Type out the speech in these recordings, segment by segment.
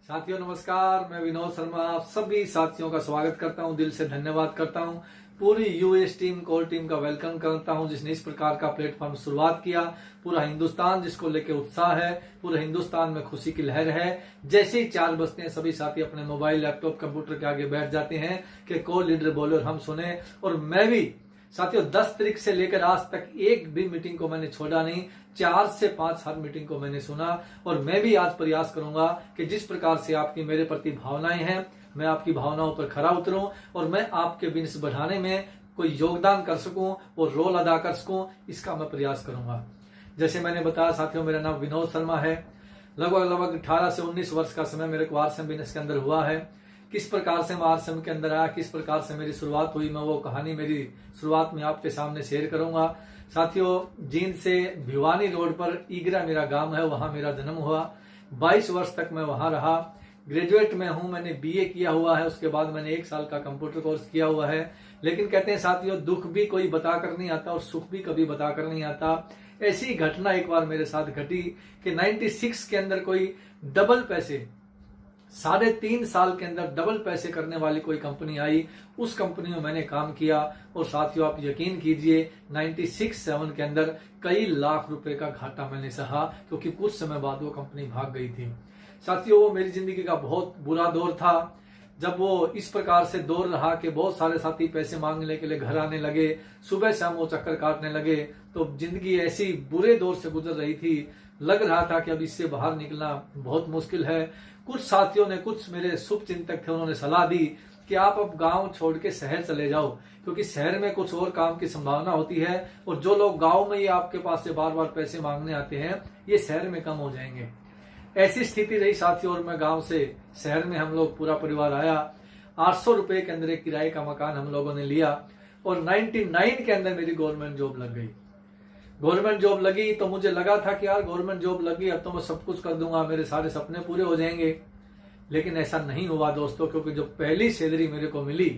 साथियों नमस्कार, मैं विनोद शर्मा आप सभी साथियों का स्वागत करता हूं, दिल से धन्यवाद करता हूं। पूरी यूएस टीम, कोर टीम का वेलकम करता हूं जिसने इस प्रकार का प्लेटफॉर्म शुरुआत किया। पूरा हिंदुस्तान जिसको लेके उत्साह है, पूरे हिंदुस्तान में खुशी की लहर है। जैसे ही 4 बजते हैं सभी साथी अपने मोबाइल, लैपटॉप, कंप्यूटर के आगे बैठ जाते हैं कि कोर लीडर बोले और हम सुने। और मैं भी साथियों 10 तारीख से लेकर आज तक एक भी मीटिंग को मैंने छोड़ा नहीं। 4 से 5 हर मीटिंग को मैंने सुना और मैं भी आज प्रयास करूंगा कि जिस प्रकार से आपकी मेरे प्रति भावनाएं हैं, मैं आपकी भावनाओं पर खरा उतरूं और मैं आपके बिजनेस बढ़ाने में कोई योगदान कर सकूं और रोल अदा कर सकूं, इसका मैं प्रयास करूंगा। जैसे मैंने बताया साथियों, मेरा नाम विनोद शर्मा है। लगभग 18 से 19 वर्ष का समय मेरे को आरसीएम बिजनेस के अंदर हुआ है। किस प्रकार से मैं आरसीएम के अंदर आया, किस प्रकार से मेरी शुरुआत हुई, मैं वो कहानी मेरी शुरुआत में आपके सामने शेयर करूंगा। साथियों, जींद से भिवानी रोड पर ईगरा मेरा गांव है, वहां मेरा जन्म हुआ। 22 वर्ष तक मैं वहां रहा। ग्रेजुएट में हूं, मैंने बीए किया हुआ है। उसके बाद मैंने 1 साल का कंप्यूटर कोर्स किया हुआ है। लेकिन कहते हैं साथियों, दुख भी कोई बताकर नहीं आता और सुख भी कभी बताकर नहीं आता। ऐसी घटना एक बार मेरे साथ घटी कि 96 के अंदर कोई डबल पैसे, 3.5 साल के अंदर डबल पैसे करने वाली कोई कंपनी आई। उस कंपनी में मैंने काम किया और साथियों आप यकीन कीजिए 96-7 के अंदर कई लाख रुपए का घाटा मैंने सहा, क्योंकि कुछ समय बाद वो कंपनी भाग गई थी। साथियों, वो मेरी जिंदगी का बहुत बुरा दौर था, जब वो इस प्रकार से दौर रहा कि बहुत सारे साथी पैसे मांगने के लिए घर आने लगे, सुबह शाम वो चक्कर काटने लगे। तो जिंदगी ऐसी बुरे दौर से गुजर रही थी, लग रहा था कि अब इससे बाहर निकलना बहुत मुश्किल है। कुछ साथियों ने, कुछ मेरे शुभ चिंतक थे, उन्होंने सलाह दी कि आप अब गांव छोड़ के शहर चले जाओ, क्योंकि शहर में कुछ और काम की संभावना होती है और जो लोग गांव में ही आपके पास से बार बार पैसे मांगने आते हैं, ये शहर में कम हो जाएंगे। ऐसी स्थिति रही साथियों, और मैं गांव से शहर में हम लोग पूरा परिवार आया। 800 रुपए के अंदर एक किराए का मकान हम लोगों ने लिया और 99 के अंदर मेरी गवर्नमेंट जॉब लग गई। गवर्नमेंट जॉब लगी तो मुझे लगा था कि यार गवर्नमेंट जॉब लगी, अब तो मैं सब कुछ कर दूंगा, मेरे सारे सपने पूरे हो जाएंगे। लेकिन ऐसा नहीं हुआ दोस्तों, क्योंकि जो पहली सैलरी मेरे को मिली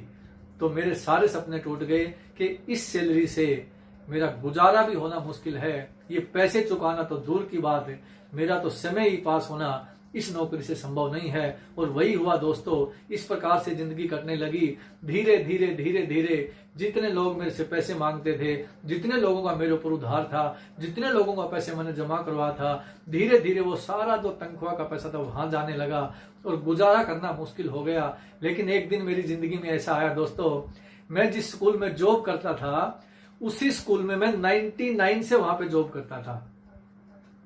तो मेरे सारे सपने टूट गए कि इस सैलरी से मेरा गुजारा भी होना मुश्किल है। ये पैसे चुकाना तो दूर की बात है, मेरा तो समय ही पास होना इस नौकरी से संभव नहीं है। और वही हुआ दोस्तों, इस प्रकार से जिंदगी कटने लगी। धीरे धीरे धीरे धीरे जितने लोग मेरे से पैसे मांगते थे, जितने लोगों का मेरे ऊपर उधार था, जितने लोगों का पैसे मैंने जमा करवा था, धीरे धीरे वो सारा जो तनख्वाह का पैसा था वहां जाने लगा और गुजारा करना मुश्किल हो गया। लेकिन एक दिन मेरी जिंदगी में ऐसा आया दोस्तों, मैं जिस स्कूल में जॉब करता था उसी स्कूल में मैं 99 से वहां पे जॉब करता था,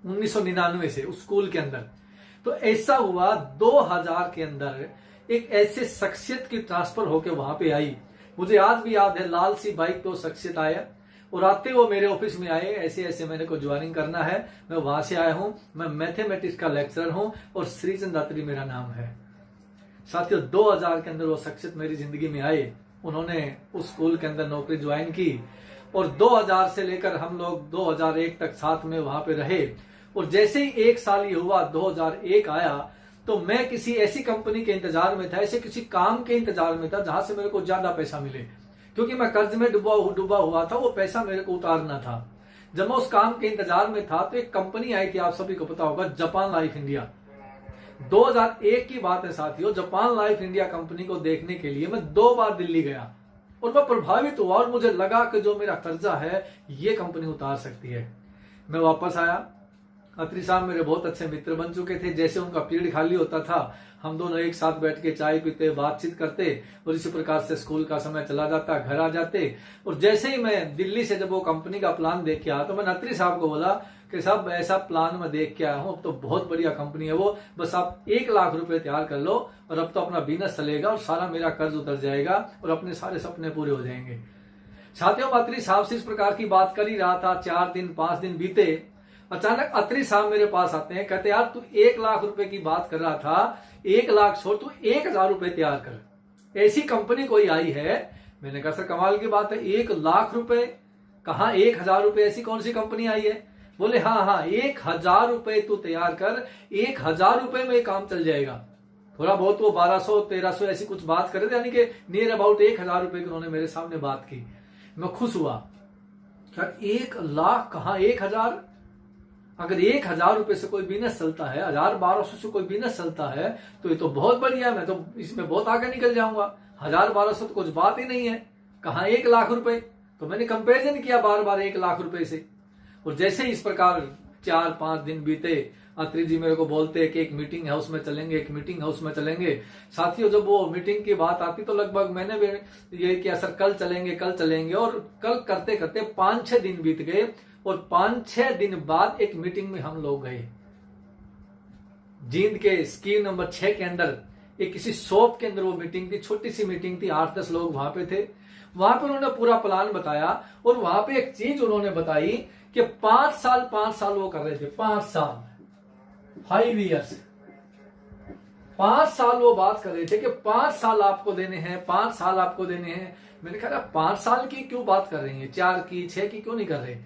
1999 से उस स्कूल के अंदर। तो ऐसा हुआ 2000 के अंदर एक ऐसे शख्सियत की ट्रांसफर होके वहां पे आई। मुझे आज भी याद है, लाल सी बाइक पे वो शख्सियत आया और आते वो मेरे ऑफिस में आए, ऐसे ऐसे मैंने को ज्वाइनिंग करना है, मैं वहां से आया हूं, मैं मैथमेटिक्स का लेक्चरर हूं और श्रीचंद अत्री मेरा नाम है। साथियों 2000 के अंदर वो शख्सियत मेरी जिंदगी में आए, उन्होंने उस स्कूल के अंदर नौकरी ज्वाइन की और 2000 से लेकर हम लोग 2001 तक साथ में वहां पे रहे। और जैसे ही 1 साल ये हुआ, 2001 आया, तो मैं किसी ऐसी कंपनी के इंतजार में था, ऐसे किसी काम के इंतजार में था जहां से मेरे को ज्यादा पैसा मिले, क्योंकि मैं कर्ज में डूबा हुआ था, वो पैसा मेरे को उतारना था। जब मैं उस काम के इंतजार में था तो एक कंपनी आई थी, आप सभी को पता होगा, जापान लाइफ इंडिया। 2001 की बात है साथियों, जापान लाइफ इंडिया कंपनी को देखने के लिए मैं 2 बार दिल्ली गया और मैं प्रभावित हुआ और मुझे लगा कि जो मेरा कर्जा है ये कंपनी उतार सकती है। मैं वापस आया। अत्री साहब मेरे बहुत अच्छे मित्र बन चुके थे। जैसे उनका पीरियड खाली होता था, हम दोनों एक साथ बैठ के चाय पीते, बातचीत करते और इसी प्रकार से स्कूल का समय चला जाता, घर आ जाते। और जैसे ही मैं दिल्ली से जब वो कंपनी का प्लान देख के आया तो मैंने अत्री साहब को बोला कि साहब ऐसा प्लान मैं देख के आया हूं, अब तो बहुत बढ़िया कंपनी है वो, बस आप 1 लाख रुपए तैयार कर लो और अब तो अपना बिजनेस चलेगा और सारा मेरा कर्ज उतर जाएगा और अपने सारे सपने पूरे हो जाएंगे। साथियों, अत्री साहब से इस प्रकार की बात कर ही रहा था। 4 दिन 5 दिन बीते, अचानक अत्री साहब मेरे पास आते हैं, कहते यार तू 1 लाख रुपए की बात कर रहा था, 1 लाख छोड़ तू 1000 रुपए तैयार कर, ऐसी कंपनी कोई आई है। मैंने कहा सर कमाल की बात है, 1 लाख रुपए कहां, 1000 रुपए, ऐसी कौन सी कंपनी आई है? बोले हाँ 1000 रुपए तू तैयार कर, 1000 रुपए में काम चल जाएगा। थोड़ा बहुत वो 1200-1300 ऐसी कुछ बात कर रहे थे, यानी कि नियर अबाउट 1000 रुपए की उन्होंने मेरे सामने बात की। मैं खुश हुआ, 1 लाख कहां 1000, अगर 1,000 रुपए से कोई बिजनेस चलता है, 1,000-1,200 से कोई बिजनेस चलता है, तो ये तो बहुत बढ़िया है, मैं तो इसमें बहुत आगे निकल जाऊंगा। 1,000-1,200 तो कुछ बात ही नहीं है, कहाँ 1 लाख रुपए। तो मैंने कंपेरिजन किया बार बार 1 लाख रुपए से। और जैसे ही इस प्रकार 4-5 दिन बीते, अत्री जी मेरे को बोलते कि एक मीटिंग हाउस में चलेंगे, एक मीटिंग हाउस में चलेंगे। साथियों, जब वो मीटिंग की बात आती तो लगभग मैंने भी ये किया, सर कल चलेंगे कल चलेंगे, और कल करते करते 5-6 दिन बीत गए। और 5-6 दिन बाद एक मीटिंग में हम लोग गए, जींद के स्कीम नंबर 6 के अंदर, एक किसी शॉप के अंदर वो मीटिंग थी, छोटी सी मीटिंग थी, 8-10 लोग वहां पे थे। वहां पे उन्होंने पूरा प्लान बताया, और वहां पे एक चीज उन्होंने बताई कि 5 साल वो कर रहे थे, 5 साल, 5 years, 5 साल वो बात कर रहे थे कि 5 साल आपको देने हैं, 5 साल आपको देने हैं। मैंने कहा 5 साल की क्यों बात कर रहे हैं, 4 की 6 की क्यों नहीं कर रहे।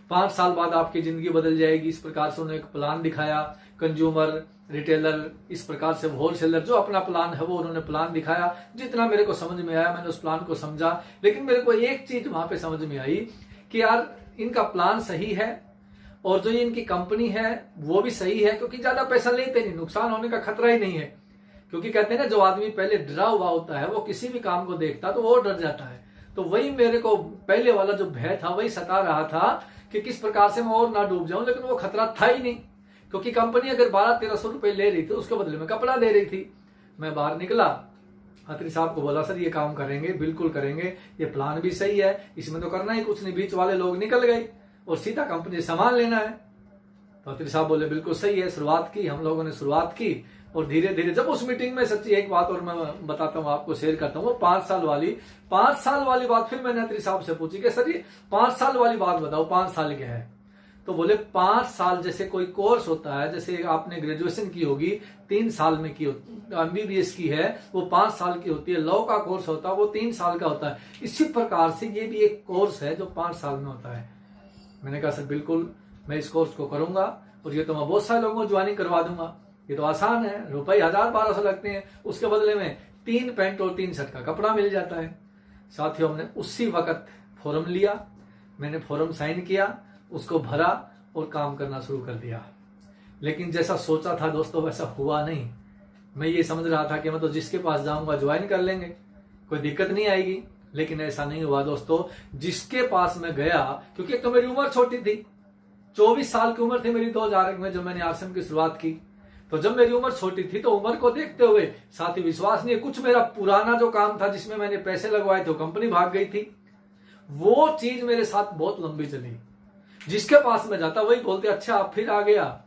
5 साल बाद आपकी जिंदगी बदल जाएगी, इस प्रकार से उन्होंने एक प्लान दिखाया। कंज्यूमर, रिटेलर, इस प्रकार से होलसेलर, जो अपना प्लान है वो उन्होंने प्लान दिखाया। जितना मेरे को समझ में आया मैंने उस प्लान को समझा। लेकिन मेरे को एक चीज वहां पे समझ में आई कि यार इनका प्लान सही है, और जो ये इनकी कंपनी है वो भी सही है, क्योंकि ज्यादा पैसा लेते नहीं, नुकसान होने का खतरा ही नहीं है। क्योंकि कहते हैं ना, जो आदमी पहले डरा हुआ होता है वो किसी भी काम को देखता तो वो डर जाता है। तो वही मेरे को पहले वाला जो भय था वही सता रहा था कि किस प्रकार से मैं और ना डूब जाऊं। लेकिन वो खतरा था ही नहीं, क्योंकि कंपनी अगर 1200-1300 रुपए ले रही थी, उसके बदले में कपड़ा दे रही थी। मैं बाहर निकला, अत्री साहब को बोला, सर ये काम करेंगे, बिल्कुल करेंगे, ये प्लान भी सही है, इसमें तो करना ही कुछ नहीं। बीच वाले लोग निकल गए और सीधा कंपनी से सामान लेना है। तो अत्री साहब बोले बिल्कुल सही है। शुरुआत की, हम लोगों ने शुरुआत की, और धीरे धीरे जब उस मीटिंग में, सच्ची एक बात और मैं बताता हूँ आपको, शेयर करता हूँ, 5 साल वाली बात फिर मैंने अत्री साहब से पूछी कि सर ये 5 साल वाली बात बताओ, 5 साल क्या है। तो बोले 5 साल जैसे कोई कोर्स होता है, जैसे आपने ग्रेजुएशन की होगी 3 साल में की होती, MBBS की है वो 5 साल की होती है, लॉ का कोर्स होता है वो 3 साल का होता है। इसी प्रकार से ये भी एक कोर्स है जो 5 साल में होता है। मैंने कहा सर बिल्कुल मैं इस कोर्स को करूंगा, और ये तो मैं बहुत सारे लोगों को ज्वाइनिंग करवा दूंगा, ये तो आसान है, रुपए 1,000-1,200 लगते हैं, उसके बदले में 3 पैंट और 3 शर्ट का कपड़ा मिल जाता है। साथियों, हमने उसी वक्त फॉर्म लिया, मैंने फॉर्म साइन किया, उसको भरा और काम करना शुरू कर दिया। लेकिन जैसा सोचा था दोस्तों वैसा हुआ नहीं। मैं ये समझ रहा था कि मैं तो जिसके पास जाऊंगा ज्वाइन कर लेंगे, कोई दिक्कत नहीं आएगी। लेकिन ऐसा नहीं हुआ दोस्तों। जिसके पास मैं गया, क्योंकि एक तो मेरी उम्र छोटी थी, 24 साल की उम्र थी मेरी 2001 में जब मैंने आश्रम की शुरुआत की। तो जब मेरी उम्र छोटी थी तो उम्र को देखते हुए, साथ ही विश्वास नहीं, कुछ मेरा पुराना जो काम था जिसमें मैंने पैसे लगवाए थे वो कंपनी भाग गई थी, वो चीज मेरे साथ बहुत लंबी चली। जिसके पास मैं जाता वही बोलते अच्छा आप फिर आ गया,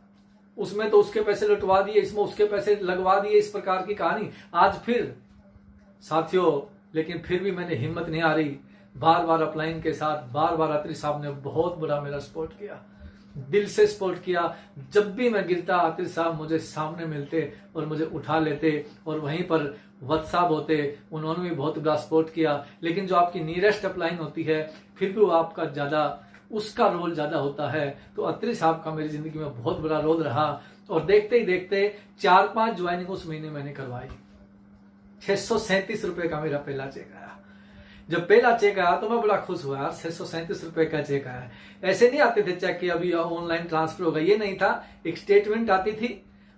उसमें तो उसके पैसे लुटवा दिए, इसमें उसके पैसे लगवा दिए, इस प्रकार की कहानी आज फिर। साथियों, लेकिन फिर भी मैंने हिम्मत नहीं आ रही, बार बार अपलाइन के साथ, बार बार अत्री साहब ने बहुत बड़ा मेरा सपोर्ट किया, दिल से सपोर्ट किया। जब भी मैं गिरता अत्री साहब मुझे सामने मिलते और मुझे उठा लेते, और वहीं पर वत्स साहब होते, उन्होंने भी बहुत बड़ा सपोर्ट किया। लेकिन जो आपकी नियरेस्ट अपलाइन होती है फिर भी वो आपका ज्यादा, उसका रोल ज्यादा होता है। तो अत्री साहब का मेरी जिंदगी में बहुत बड़ा रोल रहा, और देखते ही देखते 4-5 ज्वाइनिंग उस महीने मैंने करवाई। 637 रुपए का मेरा पहला चेक आया। जब पहला चेक आया तो मैं बड़ा खुश हुआ, यार 637 रुपए का चेक आया। ऐसे नहीं आते थे चेक कि अभी ऑनलाइन ट्रांसफर होगा, ये नहीं था, एक स्टेटमेंट आती थी।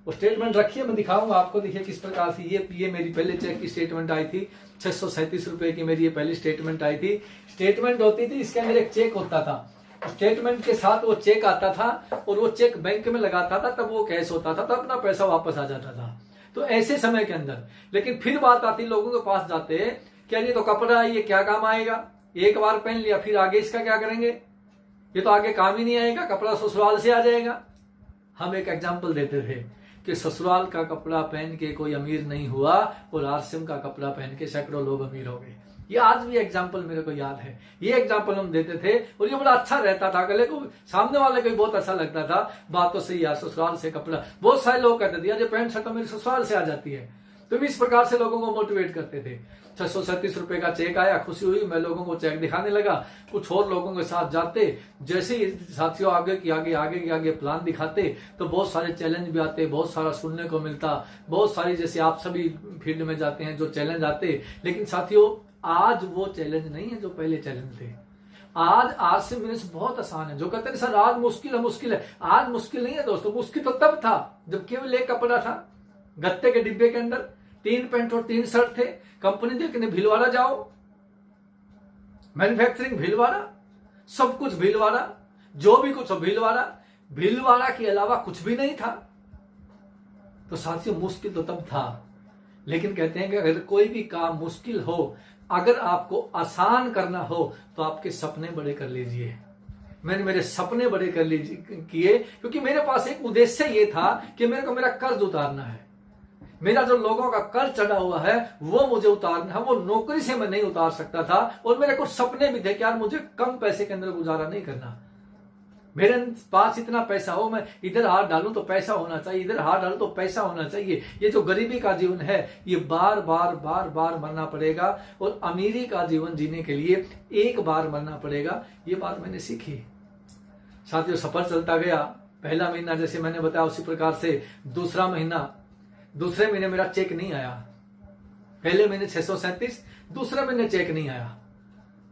वो स्टेटमेंट रखिए, मैं दिखाऊंगा आपको, देखिए किस प्रकार से ये मेरी पहले चेक की स्टेटमेंट आई थी। 637 रुपए की मेरी ये पहली स्टेटमेंट आई थी। स्टेटमेंट होती थी, इसके अंदर एक चेक होता था, स्टेटमेंट के साथ वो चेक आता था, और वो चेक बैंक में लगाता था, तब वो कैश होता था, तब अपना पैसा वापस आ जाता था। तो ऐसे समय के अंदर, लेकिन फिर बात आती, लोगों के पास जाते, क्या ये तो कपड़ा है, ये क्या काम आएगा, एक बार पहन लिया फिर आगे इसका क्या करेंगे, ये तो आगे काम ही नहीं आएगा, कपड़ा ससुराल से आ जाएगा। हम एक एग्जाम्पल देते थे कि ससुराल का कपड़ा पहन के कोई अमीर नहीं हुआ, और आश्रम का कपड़ा पहन के सैकड़ों लोग अमीर हो गए। ये आज भी एग्जाम्पल मेरे को याद है, ये एग्जाम्पल हम देते थे, और ये बड़ा अच्छा रहता था, गले को सामने वाले को बहुत अच्छा लगता था। बात तो सही यार, ससुराल से कपड़ा, बहुत सारे लोग कहते थे यार पैंट शर्ट तो मेरी ससुराल से आ जाती है। तो भी इस प्रकार से लोगों को मोटिवेट करते थे। 637 रुपए का चेक आया, खुशी हुई, मैं लोगों को चेक दिखाने लगा, कुछ और लोगों के साथ जाते, जैसे ही साथियों आगे की आगे प्लान दिखाते तो बहुत सारे चैलेंज भी आते, बहुत सारा सुनने को मिलता, बहुत सारी, जैसे आप सभी फील्ड में जाते हैं जो चैलेंज आते। लेकिन साथियों आज वो चैलेंज नहीं है जो पहले चैलेंज थे। आज से बिजनेस बहुत आसान है। जो कहते हैं सर आज मुश्किल है, आज मुश्किल नहीं है दोस्तों। मुश्किल तो तब था जब केवल एक कपड़ा था, गत्ते के डिब्बे के अंदर 3 पैंट और 3 शर्ट थे। कंपनी देखने भीलवाड़ा जाओ, मैन्युफैक्चरिंग भीलवाड़ा, सब कुछ भीलवाड़ा, जो भी कुछ हो भीलवाड़ा, भीलवाड़ा के अलावा कुछ भी नहीं था। तो साथियों मुश्किल तो तब था, लेकिन कहते हैं कि अगर कोई भी काम मुश्किल हो, अगर आपको आसान करना हो तो आपके सपने बड़े कर लीजिए। मैंने मेरे सपने बड़े कर लीजिए किए, क्योंकि मेरे पास एक उद्देश्य ये था कि मेरे को मेरा कर्ज उतारना है। मेरा जो लोगों का कर्ज चढ़ा हुआ है वो मुझे उतारना है। वो नौकरी से मैं नहीं उतार सकता था, और मेरे कुछ सपने भी थे कि यार मुझे कम पैसे के अंदर गुजारा नहीं करना। मेरे पास इतना पैसा हो, मैं इधर हाथ डालूं तो पैसा होना चाहिए, इधर हाथ डालूं तो पैसा होना चाहिए। ये जो गरीबी का जीवन है ये बार बार मरना पड़ेगा, और अमीरी का जीवन जीने के लिए एक बार मरना पड़ेगा। ये बात मैंने सीखी साथियों। सफर चलता गया। पहला महीना जैसे मैंने बताया उसी प्रकार से दूसरा महीना, दूसरे महीने मेरा चेक नहीं आया। पहले महीने 637, दूसरे महीने चेक नहीं आया।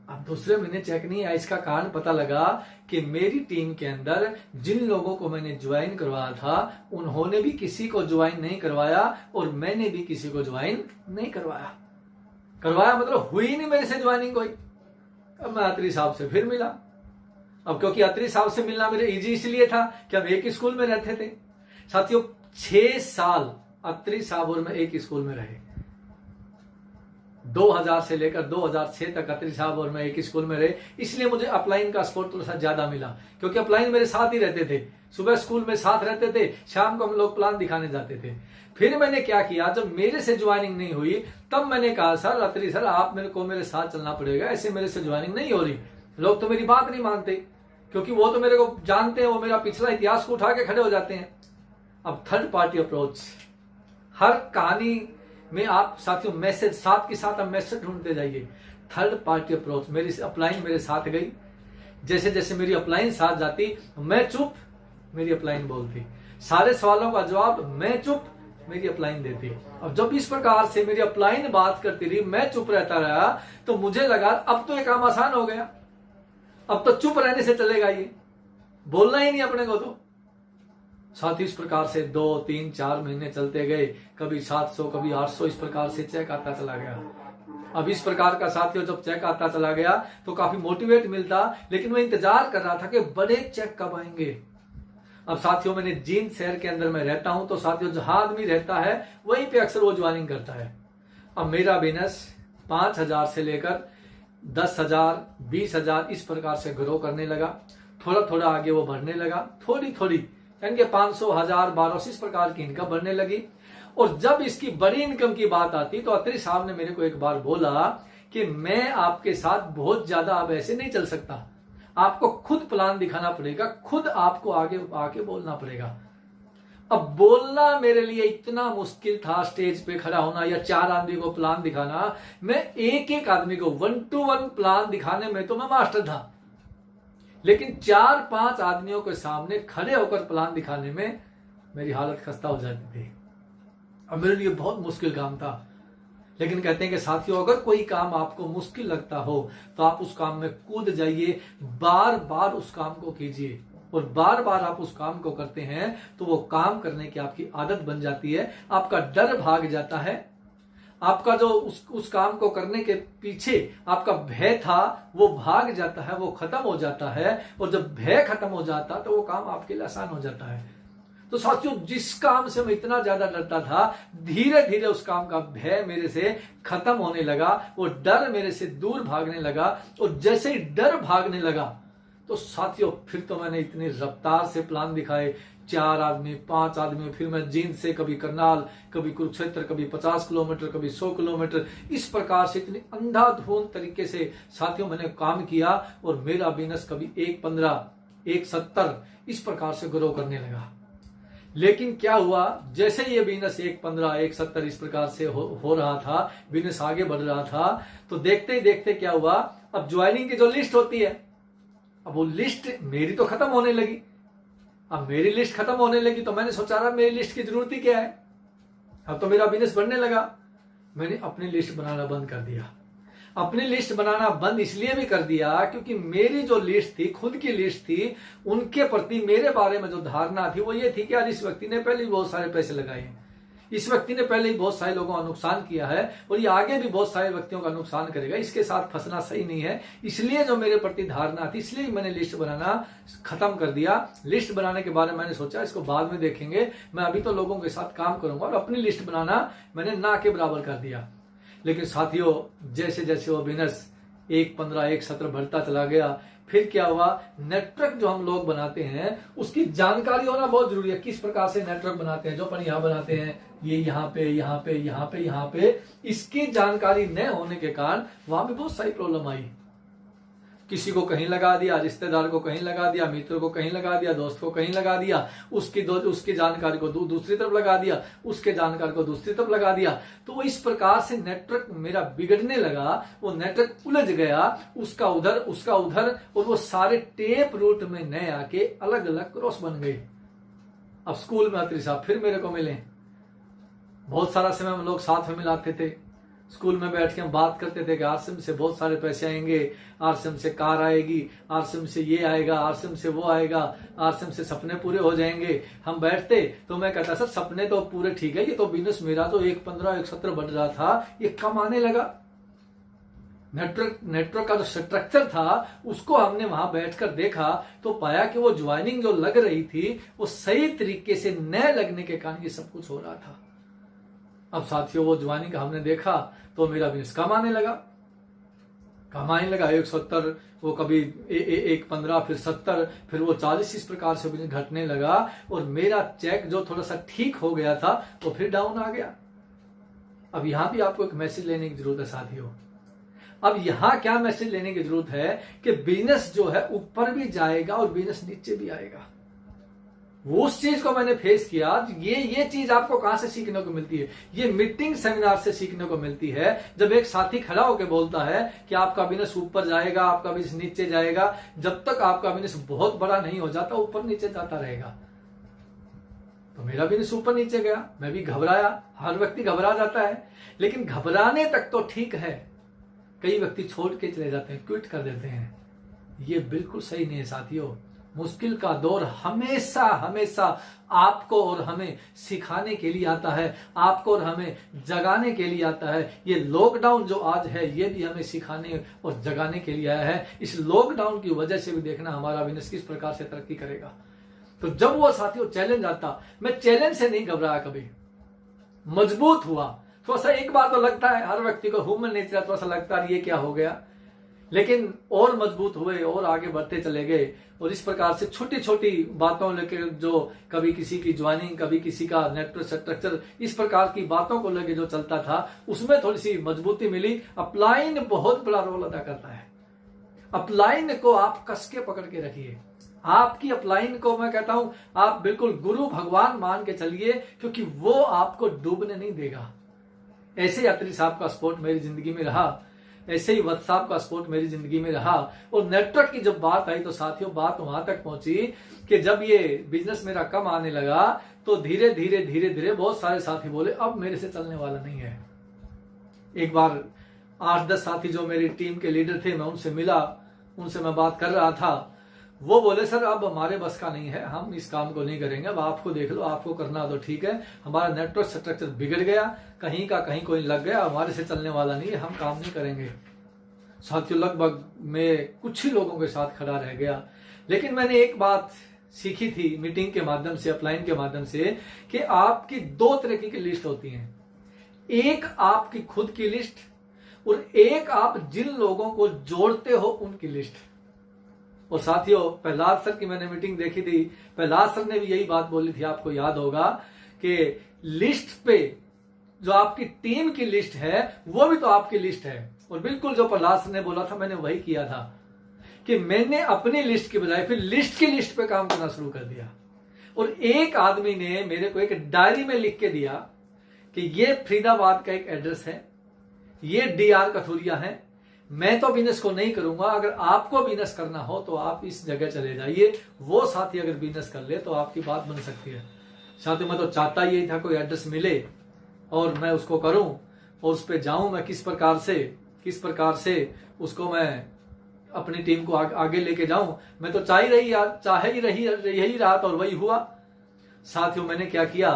अब दूसरे महीने चेक नहीं आया, इसका कारण पता लगा कि मेरी टीम के अंदर जिन लोगों को मैंने ज्वाइन करवाया था उन्होंने भी किसी को ज्वाइन नहीं करवाया, और मैंने भी किसी को ज्वाइन नहीं करवाया मतलब हुई नहीं मेरे से ज्वाइनिंग कोई। अब मैं अत्री साहब से फिर मिला। अब क्योंकि अत्री साहब से मिलना मेरे इजी इसलिए था कि हम एक ही स्कूल में रहते थे साथियों। 6 साल अत्री साहब और मैं एक ही स्कूल में रहे। 2000 से लेकर 2006 तक अत्री साहब और मैं एक ही स्कूल में रहे, इसलिए मुझे अपलाइन का स्कोर थोड़ा सा ज्यादा मिला, क्योंकि अपलाइन मेरे साथ ही रहते थे। सुबह स्कूल में साथ रहते थे, शाम को हम लोग प्लान दिखाने जाते थे। फिर मैंने क्या किया, जब मेरे से ज्वाइनिंग नहीं हुई तब मैंने कहा सर अत्री सर आप मेरे साथ चलना पड़ेगा, ऐसे मेरे से ज्वाइनिंग नहीं हो रही। लोग तो मेरी बात नहीं मानते, क्योंकि वो तो मेरे को जानते हैं, वो मेरा पिछला इतिहास को उठा के खड़े हो जाते हैं। अब थर्ड पार्टी अप्रोच, हर कहानी में आप साथियों मैसेज साथ के साथ आप मैसेज ढूंढते जाइए। थर्ड पार्टी अप्रोच, मेरी अपलाइन मेरे साथ गई। जैसे जैसे मेरी अपलाइन साथ जाती मैं चुप, मेरी अपलाइन बोलती। सारे सवालों का जवाब मैं चुप, मेरी अपलाइन देती। अब जब इस प्रकार से मेरी अपलाइन बात करती रही, मैं चुप रहता रहा, तो मुझे लगा अब तो ये काम आसान हो गया, अब तो चुप रहने से चलेगा, ये बोलना ही नहीं अपने को। तो साथ ही इस प्रकार से 2, 3, 4 महीने चलते गए। कभी 700 कभी 800 इस प्रकार से चेक आता चला गया। अब इस प्रकार का साथियों जब चेक आता चला गया तो काफी मोटिवेट मिलता, लेकिन मैं इंतजार कर रहा था कि बड़े चेक कब आएंगे। अब साथियों मैंने जींद शहर के अंदर में रहता हूं, तो साथियों जहां आदमी रहता है वहीं पे अक्सर वो ज्वाइनिंग करता है। अब मेरा बिजनेस 5000 से लेकर 10,000, 20,000 इस प्रकार से ग्रो करने लगा। थोड़ा थोड़ा आगे वो बढ़ने लगा, थोड़ी थोड़ी यानी 500, 1000, 1200 इस प्रकार की इनकम बढ़ने लगी। और जब इसकी बड़ी इनकम की बात आती तो अत्री साहब ने मेरे को एक बार बोला कि मैं आपके साथ बहुत ज्यादा अब ऐसे नहीं चल सकता, आपको खुद प्लान दिखाना पड़ेगा, खुद आपको आगे आके बोलना पड़ेगा। अब बोलना मेरे लिए इतना मुश्किल था, स्टेज पे खड़ा होना या 4 आदमी को प्लान दिखाना। मैं एक एक आदमी को 1 to 1 प्लान दिखाने में तो मैं मास्टर था, लेकिन 4-5 आदमियों के सामने खड़े होकर प्लान दिखाने में मेरी हालत खस्ता हो जाती थी। अब मेरे लिए बहुत मुश्किल काम था। लेकिन कहते हैं कि साथियों अगर कोई काम आपको मुश्किल लगता हो तो आप उस काम में कूद जाइए, बार बार उस काम को कीजिए, और बार बार आप उस काम को करते हैं तो वो काम करने की आपकी आदत बन जाती है। आपका डर भाग जाता है, आपका जो उस काम को करने के पीछे आपका भय था वो भाग जाता है, वो खत्म हो जाता है। और जब भय खत्म हो जाता तो वो काम आपके लिए आसान हो जाता है। तो साथियों जिस काम से मैं इतना ज्यादा डरता था, धीरे धीरे उस काम का भय मेरे से खत्म होने लगा, वो डर मेरे से दूर भागने लगा। और जैसे ही डर भागने लगा तो साथियों फिर तो मैंने इतनी रफ्तार से प्लान दिखाए, 4 आदमी, 5 आदमी, फिर मैं जींद से कभी करनाल, कभी कुरुक्षेत्र, कभी 50 किलोमीटर, कभी 100 किलोमीटर, इस प्रकार से इतनी अंधाधुंध तरीके से साथियों मैंने काम किया। और मेरा बिजनेस कभी 1.15, 1.70 इस प्रकार से ग्रो करने लगा। लेकिन क्या हुआ, जैसे ये बिजनेस 1.15, 1.70 इस प्रकार से हो रहा था, बिजनेस आगे बढ़ रहा था, तो देखते ही देखते क्या हुआ, अब ज्वाइनिंग की जो लिस्ट होती है, अब वो लिस्ट मेरी तो खत्म होने लगी। अब मेरी लिस्ट खत्म होने लगी तो मैंने सोचा रहा मेरी लिस्ट की जरूरत ही क्या है, अब तो मेरा बिजनेस बढ़ने लगा। मैंने अपनी लिस्ट बनाना बंद कर दिया। अपनी लिस्ट बनाना बंद इसलिए भी कर दिया क्योंकि मेरी जो लिस्ट थी, खुद की लिस्ट थी, उनके प्रति मेरे बारे में जो धारणा थी वो ये थी कि यार इस व्यक्ति ने पहले ही बहुत सारे पैसे लगाए हैं, इस व्यक्ति ने पहले ही बहुत सारे लोगों का नुकसान किया है और ये आगे भी बहुत सारे व्यक्तियों का नुकसान करेगा, इसके साथ फंसना सही नहीं है। इसलिए जो मेरे प्रति धारणा थी, इसलिए मैंने लिस्ट बनाना खत्म कर दिया। लिस्ट बनाने के बारे में मैंने सोचा इसको बाद में देखेंगे, मैं अभी तो लोगों के साथ काम करूंगा, और अपनी लिस्ट बनाना मैंने ना के बराबर कर दिया। लेकिन साथियों, जैसे जैसे वो बिजनेस 1-15 1-17 बढ़ता चला गया, फिर क्या हुआ, नेटवर्क जो हम लोग बनाते हैं उसकी जानकारी होना बहुत जरूरी है। किस प्रकार से नेटवर्क बनाते हैं, जो अपन यहाँ बनाते हैं, ये यहाँ पे यहाँ पे यहाँ पे यहाँ पे, इसकी जानकारी न होने के कारण वहां भी बहुत सारी प्रॉब्लम आई। किसी को कहीं लगा दिया, रिश्तेदार को कहीं लगा दिया, मित्र को कहीं लगा दिया, दोस्त को कहीं लगा दिया, उसकी जानकारी को दूसरी तरफ लगा दिया, उसके जानकारी को दूसरी तरफ लगा दिया। तो वो इस प्रकार से नेटवर्क मेरा बिगड़ने लगा, वो नेटवर्क उलझ गया, उसका उधर, और वो सारे टेप रूट में नए आके अलग अलग क्रॉस बन गए। अब स्कूल में अत्री साहब फिर मेरे को मिले, बहुत सारा समय हम लोग साथ में मिलाते थे, स्कूल में बैठ के हम बात करते थे कि आरसीएम से बहुत सारे पैसे आएंगे, आरसीएम से कार आएगी, आरसीएम से ये आएगा, आरसीएम से वो आएगा, आरसीएम से सपने पूरे हो जाएंगे। हम बैठते तो मैं कहता सर सपने तो पूरे ठीक है, ये तो बिजनेस मेरा तो 1-15 1-17 बढ़ रहा था, ये कम आने लगा। नेटवर्क का जो स्ट्रक्चर था उसको हमने वहां बैठकर देखा तो पाया कि वो ज्वाइनिंग जो लग रही थी वो सही तरीके से न लगने के कारण ये सब कुछ हो रहा था। अब साथियों, वो ज्वाइनिंग का हमने देखा तो मेरा बिजनेस कम आने लगा 170, वो कभी 1-15, फिर 70, फिर वो 40, इस प्रकार से बिजनेस घटने लगा। और मेरा चेक जो थोड़ा सा ठीक हो गया था वो फिर डाउन आ गया। अब यहां भी आपको एक मैसेज लेने की जरूरत है साथियों। अब यहां क्या मैसेज लेने की जरूरत है कि बिजनेस जो है ऊपर भी जाएगा और बिजनेस नीचे भी आएगा। वो उस चीज को मैंने फेस किया। ये चीज आपको कहां से सीखने को मिलती है, ये मीटिंग सेमिनार से सीखने को मिलती है। जब एक साथी खड़ा होकर बोलता है कि आपका बिजनेस ऊपर जाएगा, आपका बिजनेस नीचे जाएगा, जब तक आपका बिजनेस बहुत बड़ा नहीं हो जाता ऊपर नीचे जाता रहेगा। तो मेरा बिजनेस ऊपर नीचे गया, मैं भी घबराया, हर व्यक्ति घबरा जाता है, लेकिन घबराने तक तो ठीक है, कई व्यक्ति छोड़ के चले जाते हैं, क्विट कर देते हैं। ये बिल्कुल सही नहीं है साथियों। मुश्किल का दौर हमेशा हमेशा आपको और हमें सिखाने के लिए आता है, आपको और हमें जगाने के लिए आता है। ये लॉकडाउन जो आज है ये भी हमें सिखाने और जगाने के लिए आया है। इस लॉकडाउन की वजह से भी देखना हमारा बिजनेस किस प्रकार से तरक्की करेगा। तो जब वो साथियों चैलेंज आता, मैं चैलेंज से नहीं घबराया, कभी मजबूत हुआ। थोड़ा सा एक बार तो लगता है, हर व्यक्ति को ह्यूमन नेचर थोड़ा सा लगता है ये क्या हो गया, लेकिन और मजबूत हुए और आगे बढ़ते चले गए। और इस प्रकार से छोटी छोटी बातों लेकर, जो कभी किसी की ज्वाइनिंग, कभी किसी का नेटवर्क स्ट्रक्चर, इस प्रकार की बातों को लेकर जो चलता था उसमें थोड़ी सी मजबूती मिली। अपलाइन बहुत बड़ा रोल अदा करता है। अपलाइन को आप कस के पकड़ के रखिए। आपकी अपलाइन को मैं कहता हूं आप बिल्कुल गुरु भगवान मान के चलिए, क्योंकि वो आपको डूबने नहीं देगा। ऐसे ही अत्री साहब का सपोर्ट मेरी जिंदगी में रहा, ऐसे ही वत्स साहब का सपोर्ट मेरी जिंदगी में रहा। और नेटवर्क की जब बात आई तो साथियों बात वहां तक पहुंची कि जब ये बिजनेस मेरा कम आने लगा तो धीरे धीरे धीरे धीरे बहुत सारे साथी बोले अब मेरे से चलने वाला नहीं है। एक बार 8-10 साथी जो मेरी टीम के लीडर थे, मैं उनसे मिला, उनसे मैं बात कर रहा था। वो बोले सर अब हमारे बस का नहीं है, हम इस काम को नहीं करेंगे, अब आपको देख लो, आपको करना तो ठीक है, हमारा नेटवर्क स्ट्रक्चर बिगड़ गया, कहीं का कहीं कोई लग गया, हमारे से चलने वाला नहीं है, हम काम नहीं करेंगे। साथियों लगभग मैं कुछ ही लोगों के साथ खड़ा रह गया। लेकिन मैंने एक बात सीखी थी मीटिंग के माध्यम से, अपलाइन के माध्यम से, कि आपकी 2 तरह की लिस्ट होती है। एक आपकी खुद की लिस्ट और एक आप जिन लोगों को जोड़ते हो उनकी लिस्ट। और साथियों प्रहलाद सर की मैंने मीटिंग देखी थी, प्रहलाद सर ने भी यही बात बोली थी, आपको याद होगा कि लिस्ट पे जो आपकी टीम की लिस्ट है वो भी तो आपकी लिस्ट है। और बिल्कुल जो प्रहलाद सर ने बोला था मैंने वही किया था कि मैंने अपनी लिस्ट की बजाय फिर लिस्ट की लिस्ट पे काम करना शुरू कर दिया। और एक आदमी ने मेरे को एक डायरी में लिख के दिया कि ये फरीदाबाद का एक एड्रेस है, ये DR कथुरिया है, मैं तो बिजनेस को नहीं करूंगा, अगर आपको बिजनेस करना हो तो आप इस जगह चले जाइए। वो साथी अगर बिजनेस कर ले तो आपकी बात बन सकती है। साथियों मैं तो चाहता यही था कोई एड्रेस मिले और मैं उसको करूं और उस पर जाऊं मैं किस प्रकार से किस प्रकार से उसको मैं अपनी टीम को आगे लेके जाऊं। मैं तो चाहे ही यही रहा था और वही हुआ। साथियों, मैंने क्या किया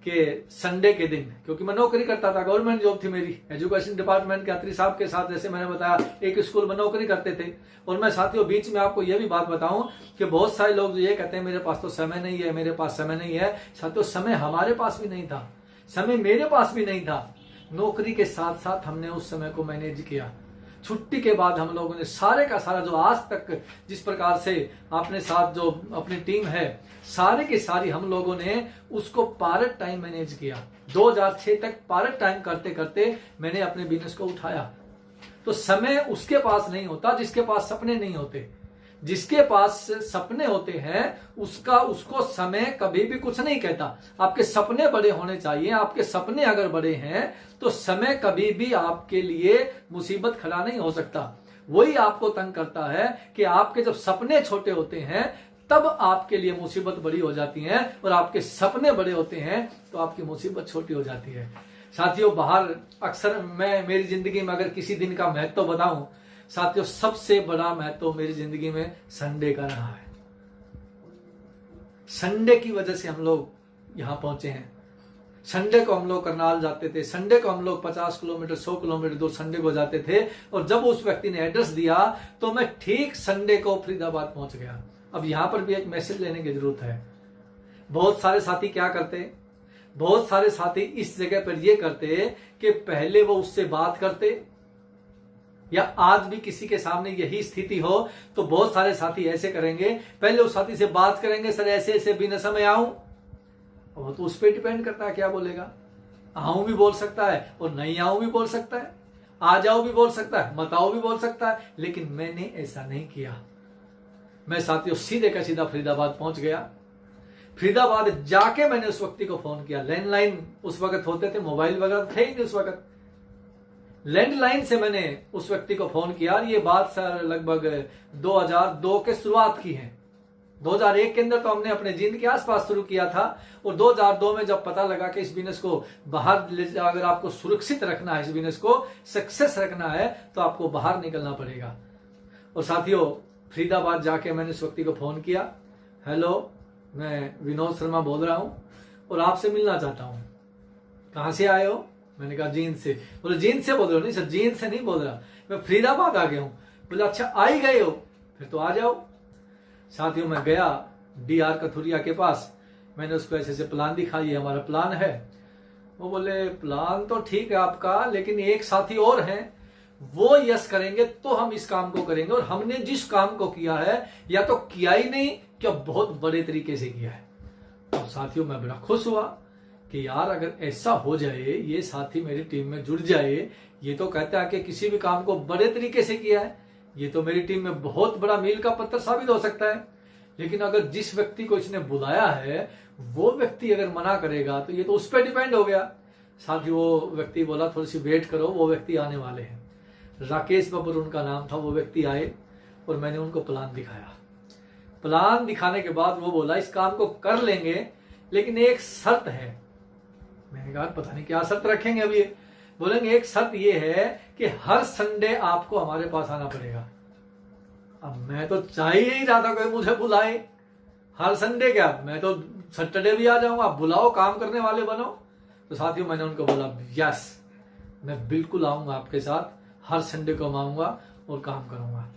कि संडे के दिन, क्योंकि मैं नौकरी करता था, गवर्नमेंट जॉब थी मेरी, एजुकेशन डिपार्टमेंट के अत्री साहब के साथ, जैसे मैंने बताया, एक स्कूल में नौकरी करते थे। और मैं साथियों बीच में आपको यह भी बात बताऊं कि बहुत सारे लोग ये कहते हैं मेरे पास तो समय नहीं है, मेरे पास समय नहीं है। साथियों, समय हमारे पास भी नहीं था, समय मेरे पास भी नहीं था। नौकरी के साथ साथ हमने उस समय को मैनेज किया। छुट्टी के बाद हम लोगों ने सारे का सारा, जो आज तक जिस प्रकार से अपने साथ जो अपनी टीम है, सारे की सारी हम लोगों ने उसको पार्ट टाइम मैनेज किया। 2006 तक पार्ट टाइम करते करते मैंने अपने बिजनेस को उठाया। तो समय उसके पास नहीं होता जिसके पास सपने नहीं होते। जिसके पास सपने होते हैं उसको समय कभी भी कुछ नहीं कहता। आपके सपने बड़े होने चाहिए। आपके सपने अगर बड़े हैं तो समय कभी भी आपके लिए मुसीबत खड़ा नहीं हो सकता। वही आपको तंग करता है कि आपके जब सपने छोटे होते हैं तब आपके लिए मुसीबत बड़ी हो जाती है, और आपके सपने बड़े होते हैं तो आपकी मुसीबत छोटी हो जाती है। साथियों, बाहर अक्सर मैं मेरी जिंदगी में अगर किसी दिन का महत्व बताऊं, साथियों सबसे बड़ा महत्व मेरी जिंदगी में संडे का रहा है। संडे की वजह से हम लोग यहां पहुंचे हैं। संडे को हम लोग करनाल जाते थे, संडे को हम लोग 50 किलोमीटर 100 किलोमीटर दूर संडे को जाते थे, और जब उस व्यक्ति ने एड्रेस दिया तो मैं ठीक संडे को फरीदाबाद पहुंच गया। अब यहां पर भी एक मैसेज लेने की जरूरत है। बहुत सारे साथी क्या करते, बहुत सारे साथी इस जगह पर ये करते कि पहले वो उससे बात करते, या आज भी किसी के सामने यही स्थिति हो तो बहुत सारे साथी ऐसे करेंगे, पहले उस साथी से बात करेंगे, सर ऐसे ऐसे बिना समय आऊं, वो तो उस पर डिपेंड करता है क्या बोलेगा। आऊं भी बोल सकता है और नहीं आऊं भी बोल सकता है, आ जाओ भी बोल सकता है, मत आओ भी बोल सकता है, लेकिन मैंने ऐसा नहीं किया। मैं साथियों सीधे का सीधा फरीदाबाद पहुंच गया। फरीदाबाद जाके मैंने उस व्यक्ति को फोन किया। लैंडलाइन उस वक्त होते थे, मोबाइल वगैरह थे ही नहीं उस वक्त। लैंडलाइन से मैंने उस व्यक्ति को फोन किया। ये बात सर लगभग 2002 के शुरुआत की है। 2001 के अंदर तो हमने अपने जींद के आसपास शुरू किया था, और 2002 में जब पता लगा कि इस बिजनेस को बाहर ले, अगर आपको सुरक्षित रखना है, इस बिजनेस को सक्सेस रखना है, तो आपको बाहर निकलना पड़ेगा। और साथियों, फरीदाबाद जाके मैंने उस व्यक्ति को फोन किया। हेलो, मैं विनोद शर्मा बोल रहा हूं और आपसे मिलना चाहता हूं। कहां से आए हो? मैंने कहा जींद से। बोले जींद से बोल रहे हो? नहीं सर, जींद से नहीं बोल रहा, मैं फरीदाबाद आ गया हूं। बोले अच्छा, आ ही गए हो, फिर तो आ जाओ। साथियों, मैं गया DR कथुरिया के पास। मैंने उसको ऐसे ऐसे प्लान दिखा, ये हमारा प्लान है। वो बोले प्लान तो ठीक है आपका, लेकिन एक साथी और हैं, वो यस करेंगे तो हम इस काम को करेंगे, और हमने जिस काम को किया है या तो किया ही नहीं, क्या बहुत बड़े तरीके से किया है। तो साथियों, मैं बड़ा खुश हुआ कि यार अगर ऐसा हो जाए, ये साथी मेरी टीम में जुड़ जाए, ये तो कहता है कि किसी भी काम को बड़े तरीके से किया है, ये तो मेरी टीम में बहुत बड़ा मील का पत्थर साबित हो सकता है। लेकिन अगर जिस व्यक्ति को इसने बुलाया है वो व्यक्ति अगर मना करेगा तो ये तो उस पर डिपेंड हो गया। साथ ही वो व्यक्ति बोला थोड़ी सी वेट करो, वो व्यक्ति आने वाले हैं। राकेश बब्बर उनका नाम था। वो व्यक्ति आए और मैंने उनको प्लान दिखाया। प्लान दिखाने के बाद वो बोला इस काम को कर लेंगे, लेकिन एक शर्त है। मैंने कहा पता नहीं क्या शर्त रखेंगे। अभी बोलेंगे एक शर्त ये है कि हर संडे आपको हमारे पास आना पड़ेगा। अब मैं तो चाह ही नहीं रहा था कोई मुझे बुलाए। हर संडे क्या, मैं तो सैटरडे भी आ जाऊंगा, आप बुलाओ, काम करने वाले बनो। तो साथियों, मैंने उनको बोला यस, मैं बिल्कुल आऊंगा आपके साथ, हर संडे को आऊंगा और काम करूंगा।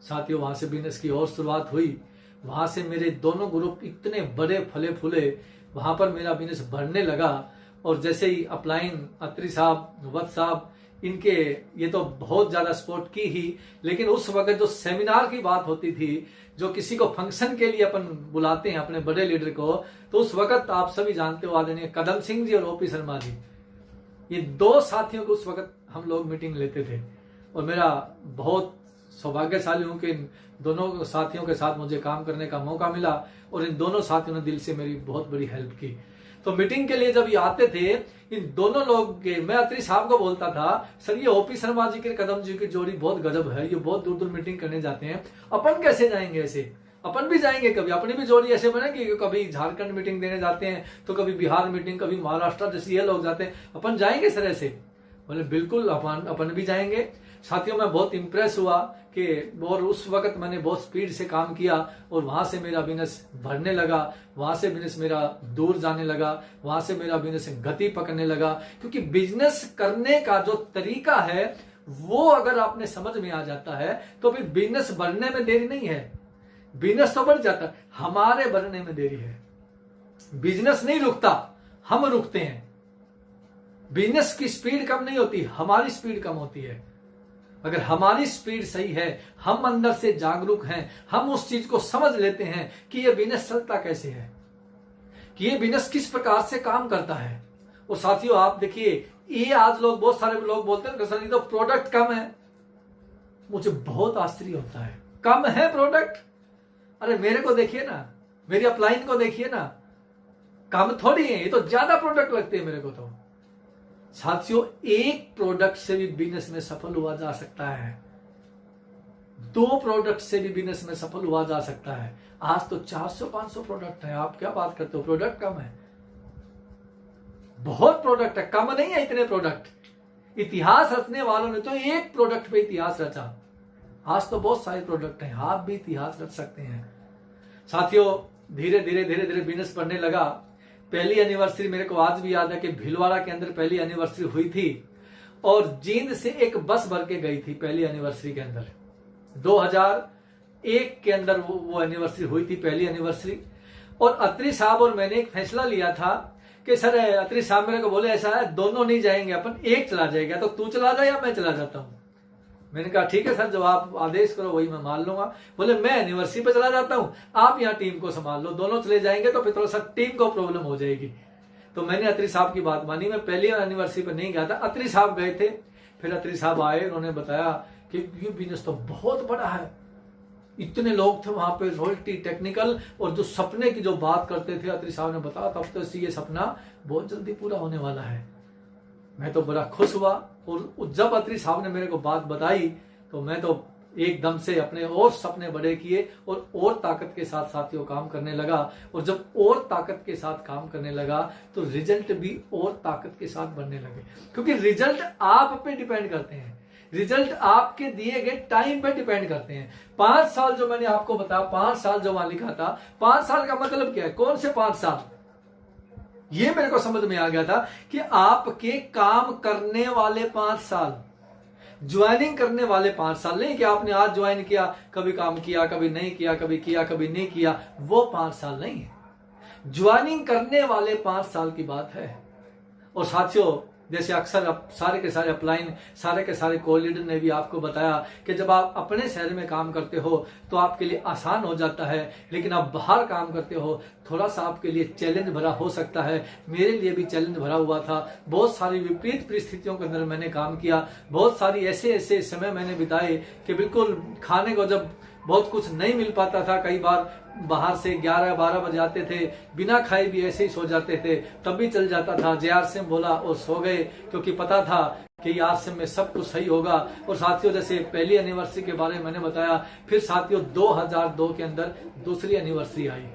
साथियों, वहां से बिजनेस की और शुरुआत हुई। वहां से मेरे दोनों ग्रुप इतने बड़े फले फूले, वहां पर मेरा बिजनेस बढ़ने लगा। और जैसे ही अपलाइन, अत्री साहब, वत्स साहब, इनके ये तो बहुत ज्यादा सपोर्ट की ही, लेकिन उस वक्त जो सेमिनार की बात होती थी, जो किसी को फंक्शन के लिए अपन बुलाते हैं अपने बड़े लीडर को, तो उस वक्त आप सभी जानते हो आदरणीय कदम सिंह जी और OP शर्मा जी, ये दो साथियों को उस वक्त हम लोग मीटिंग लेते थे। और मेरा बहुत सौभाग्यशाली हूं कि इन दोनों साथियों के साथ मुझे काम करने का मौका मिला, और इन दोनों साथियों ने दिल से मेरी बहुत बड़ी हेल्प की। तो मीटिंग के लिए जब ये आते थे, इन दोनों लोग के, मैं अत्री साहब को बोलता था सर ये OP शर्मा जी के कदम जी की जोड़ी बहुत गजब है, ये बहुत दूर दूर मीटिंग करने जाते हैं, अपन कैसे जाएंगे ऐसे, अपन भी जाएंगे कभी, अपनी भी जोड़ी ऐसे बनेगी कि कभी झारखंड मीटिंग देने जाते हैं, तो कभी बिहार मीटिंग, कभी महाराष्ट्र, जैसे ये लोग जाते हैं, अपन जाएंगे सर ऐसे। बोले बिल्कुल अपन भी जाएंगे। साथियों मैं बहुत इंप्रेस हुआ कि और उस वक्त मैंने बहुत स्पीड से काम किया और वहां से मेरा बिजनेस बढ़ने लगा, वहां से बिजनेस मेरा दूर जाने लगा, वहां से मेरा बिजनेस गति पकड़ने लगा। क्योंकि बिजनेस करने का जो तरीका है वो अगर आपने समझ में आ जाता है तो फिर बिजनेस बढ़ने में देरी नहीं है। बिजनेस तो बढ़ जाता है, हमारे बढ़ने में देरी है। बिजनेस नहीं रुकता, हम रुकते हैं। बिजनेस की स्पीड कम नहीं होती, हमारी स्पीड कम होती है। अगर हमारी स्पीड सही है, हम अंदर से जागरूक हैं, हम उस चीज को समझ लेते हैं कि ये बिजनेस चलता कैसे है, कि ये बिजनेस किस प्रकार से काम करता है। और साथियों आप देखिए, ये आज लोग, बहुत सारे लोग बोलते हैं सर ये तो प्रोडक्ट कम है। मुझे बहुत आश्चर्य होता है, कम है प्रोडक्ट? अरे मेरे को देखिए ना, मेरी अपलाइन को देखिए ना, कम थोड़ी है, ये तो ज्यादा प्रोडक्ट लगते हैं मेरे को तो। साथियों एक प्रोडक्ट से भी बिजनेस में सफल हुआ जा सकता है, 2 प्रोडक्ट से भी बिजनेस में सफल हुआ जा सकता है। आज तो 400-500 प्रोडक्ट है, आप क्या बात करते हो, प्रोडक्ट कम है? बहुत प्रोडक्ट है, कम नहीं है इतने प्रोडक्ट। इतिहास रचने वालों ने तो एक प्रोडक्ट पे इतिहास रचा, आज तो बहुत सारे प्रोडक्ट हैं, आप भी इतिहास रच सकते हैं। साथियों धीरे धीरे बिजनेस बढ़ने लगा। पहली एनिवर्सरी मेरे को आज भी याद है कि भीलवाड़ा के अंदर पहली एनिवर्सरी हुई थी और जींद से एक बस भर के गई थी पहली एनिवर्सरी के अंदर। 2001 के अंदर वो एनिवर्सरी हुई थी, पहली एनिवर्सरी। और अत्री साहब और मैंने एक फैसला लिया था कि सर, अत्री साहब मेरे को बोले ऐसा है दोनों नहीं जाएंगे, अपन एक चला जाएगा, तो तू चला जा या मैं चला जाता हूं। मैंने कहा ठीक है सर, जो आप आदेश करो वही मैं मान लूंगा। बोले मैं एनिवर्सरी पे चला जाता हूं, आप यहाँ टीम को संभाल लो, दोनों चले जाएंगे तो फिर थोड़ा सा टीम को प्रॉब्लम हो जाएगी। तो मैंने अत्री साहब की बात मानी, मैं पहली एनिवर्सरी पे नहीं गया था, अत्री साहब गए थे। फिर अत्री साहब आए, उन्होंने बताया कि ये बिजनेस तो बहुत बड़ा है, इतने लोग थे वहां पे, रॉयल्टी, टेक्निकल, और जो सपने की जो बात करते थे अत्री साहब ने बताया, तब तो ये सपना बहुत जल्दी पूरा होने वाला है। मैं तो बड़ा खुश हुआ। और जब अत्री साहब ने मेरे को बात बताई तो मैं तो एकदम से अपने और सपने बड़े किए और ताकत के साथ साथियों काम करने लगा। और जब और ताकत के साथ काम करने लगा तो रिजल्ट भी और ताकत के साथ बनने लगे। क्योंकि रिजल्ट आप पे डिपेंड करते हैं, रिजल्ट आपके दिए गए टाइम पे डिपेंड करते हैं। 5 साल जो मैंने आपको बताया, 5 साल जो वहां लिखा था, 5 साल का मतलब क्या है, कौन से 5 साल, ये मेरे को समझ में आ गया था कि आपके काम करने वाले 5 साल, ज्वाइनिंग करने वाले 5 साल नहीं कि आपने आज ज्वाइन किया, कभी काम किया, कभी नहीं किया, कभी किया, कभी नहीं किया, वो 5 साल नहीं है। ज्वाइनिंग करने वाले 5 साल की बात है। और साथियों जैसे अक्सर सारे के सारे अपलाइन, सारे के सारे को लीडर ने भी आपको बताया कि जब आप अपने शहर में काम करते हो तो आपके लिए आसान हो जाता है, लेकिन आप बाहर काम करते हो थोड़ा सा आपके लिए चैलेंज भरा हो सकता है। मेरे लिए भी चैलेंज भरा हुआ था, बहुत सारी विपरीत परिस्थितियों के अंदर मैंने काम किया, बहुत सारी ऐसे समय मैंने बिताए कि बिल्कुल खाने को जब बहुत कुछ नहीं मिल पाता था, कई बार बाहर से 11-12 बजे आते थे, बिना खाए भी ऐसे ही सो जाते थे, तब भी चल जाता था। JR सिंह बोला और सो गए, क्योंकि पता था कि आज से में सब कुछ सही होगा। और साथियों जैसे पहली एनिवर्सरी के बारे में मैंने बताया, फिर साथियों 2002 के अंदर दूसरी एनिवर्सरी आई।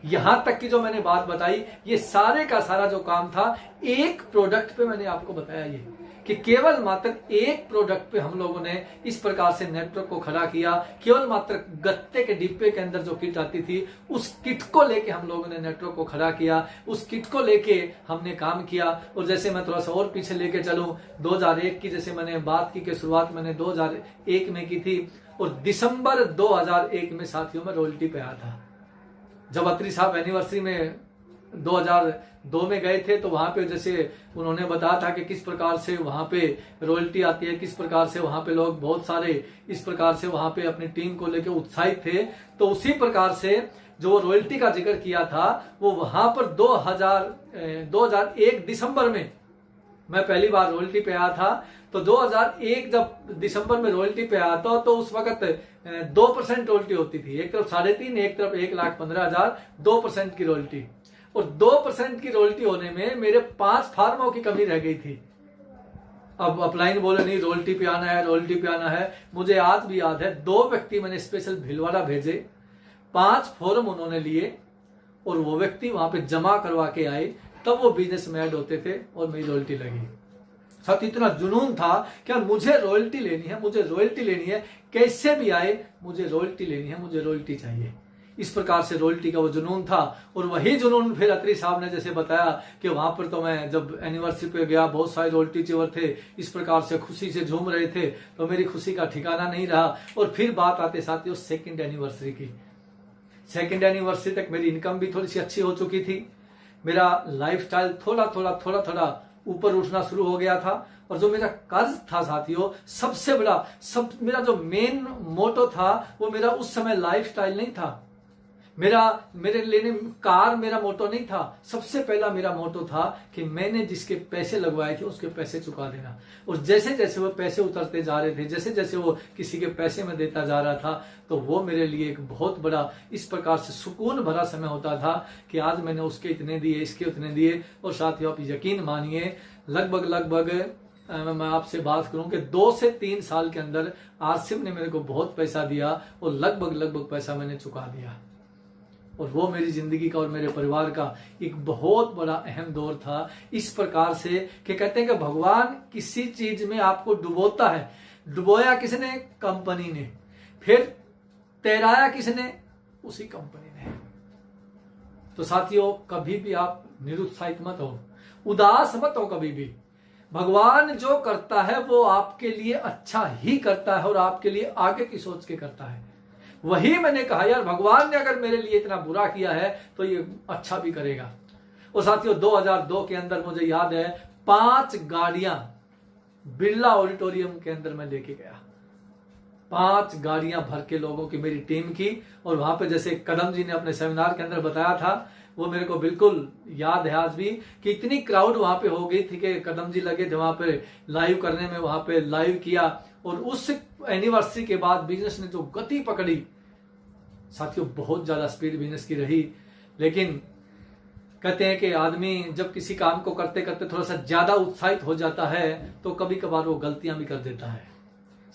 यहां तक की जो मैंने बात बताई, ये सारे का सारा जो काम था एक प्रोडक्ट पे मैंने आपको बताया, ये कि केवल मात्र एक प्रोडक्ट पे हम लोगों ने इस प्रकार से नेटवर्क को खड़ा किया। केवल मात्र गत्ते के डिब्बे के अंदर जो किट आती थी, उस किट को लेके हम लोगों ने नेटवर्क को खड़ा किया, उस किट को लेके हमने काम किया। और जैसे मैं थोड़ा सा और पीछे लेके चलूं, 2001 की जैसे मैंने बात की कि शुरुआत मैंने 2001 में की थी, और दिसंबर 2001 में साथियों में रॉयल्टी पे आया था। जब अत्री साहब एनिवर्सरी में 2002 में गए थे तो वहां पे जैसे उन्होंने बताया था कि किस प्रकार से वहां पे रॉयल्टी आती है, किस प्रकार से वहां पे लोग बहुत सारे इस प्रकार से वहां पे अपनी टीम को लेकर उत्साहित थे। तो उसी प्रकार से जो रॉयल्टी का जिक्र किया था, वो वहां पर 2001 दिसंबर में मैं पहली बार रॉयल्टी पे आया था। तो 2001 जब दिसंबर में रॉयल्टी पे आया था तो उस वक्त 2% रॉयल्टी होती थी, एक तरफ 3.5, एक तरफ 1,15,000, 2% की रॉयल्टी। और 2% की रॉयल्टी होने में मेरे 5 फार्मों की कमी रह गई थी। अब अपलाइन बोले नहीं रॉयल्टी पे आना है, रॉयल्टी पे आना है। मुझे आज भी याद है, 2 व्यक्ति मैंने स्पेशल भीलवाड़ा भेजे, 5 फॉर्म उन्होंने लिए और वो व्यक्ति वहां पे जमा करवा के आए, तब वो बिजनेस में ऐड होते थे और मेरी रॉयल्टी लगी। साथ इतना जुनून था कि मुझे रॉयल्टी लेनी है, मुझे रॉयल्टी लेनी है, कैसे भी आए मुझे रॉयल्टी लेनी है, मुझे रॉयल्टी चाहिए। इस प्रकार से रॉयल्टी का वो जुनून था। और वही जुनून फिर अत्री साहब ने जैसे बताया कि वहां पर तो मैं जब एनिवर्सरी पे गया, बहुत सारे रॉयल्टी चेवर थे, इस प्रकार से खुशी से झूम रहे थे, तो मेरी खुशी का ठिकाना नहीं रहा। और फिर बात आते साथियों सेकंड एनिवर्सरी की। सेकंड एनिवर्सरी तक मेरी इनकम भी थोड़ी सी अच्छी हो चुकी थी, मेरा लाइफस्टाइल थोड़ा थोड़ा ऊपर उठना शुरू हो गया था। और जो मेरा कर्ज था साथियों, सबसे बड़ा मेरा जो मेन मोटो था, वो मेरा उस समय लाइफस्टाइल नहीं था, मेरे लेने कार मेरा मोटो नहीं था। सबसे पहला मेरा मोटो था कि मैंने जिसके पैसे लगवाए थे उसके पैसे चुका देना। और जैसे जैसे वो पैसे उतरते जा रहे थे, जैसे जैसे वो किसी के पैसे में देता जा रहा था, तो वो मेरे लिए एक बहुत बड़ा इस प्रकार से सुकून भरा समय होता था कि आज मैंने उसके इतने दिए, इसके उतने दिए। और साथियों आप यकीन मानिए, लगभग मैं आपसे बात करूं कि 2 से 3 साल के अंदर आसिफ ने मेरे को बहुत पैसा दिया और लगभग पैसा मैंने चुका दिया। और वो मेरी जिंदगी का और मेरे परिवार का एक बहुत बड़ा अहम दौर था। इस प्रकार से कि कहते हैं कि भगवान किसी चीज में आपको डुबोता है। डुबोया किसने? कंपनी ने। फिर तैराया किसने? उसी कंपनी ने। तो साथियों कभी भी आप निरुत्साहित मत हो, उदास मत हो कभी भी। भगवान जो करता है वो आपके लिए अच्छा ही करता है और आपके लिए आगे की सोच के करता है। वही मैंने कहा यार, भगवान ने अगर मेरे लिए इतना बुरा किया है तो ये अच्छा भी करेगा। और साथियों 2002 के अंदर मुझे याद है 5 गाड़ियां बिरला ऑडिटोरियम के अंदर मैं लेके गया। 5 गाड़ियां भर के लोगों की मेरी टीम की। और वहां पे जैसे कदम जी ने अपने सेमिनार के अंदर बताया था, वो मेरे को बिल्कुल याद है आज भी कि इतनी क्राउड वहां पे हो गई थी कि कदम जी लगे थे वहां पे लाइव करने में, वहां पे लाइव किया। और उस एनिवर्सरी के बाद बिजनेस ने जो गति पकड़ी साथियों, बहुत ज्यादा स्पीड बिजनेस की रही। लेकिन कहते हैं कि आदमी जब किसी काम को करते करते थोड़ा सा ज्यादा उत्साहित हो जाता है तो कभी कभार वो गलतियां भी कर देता है।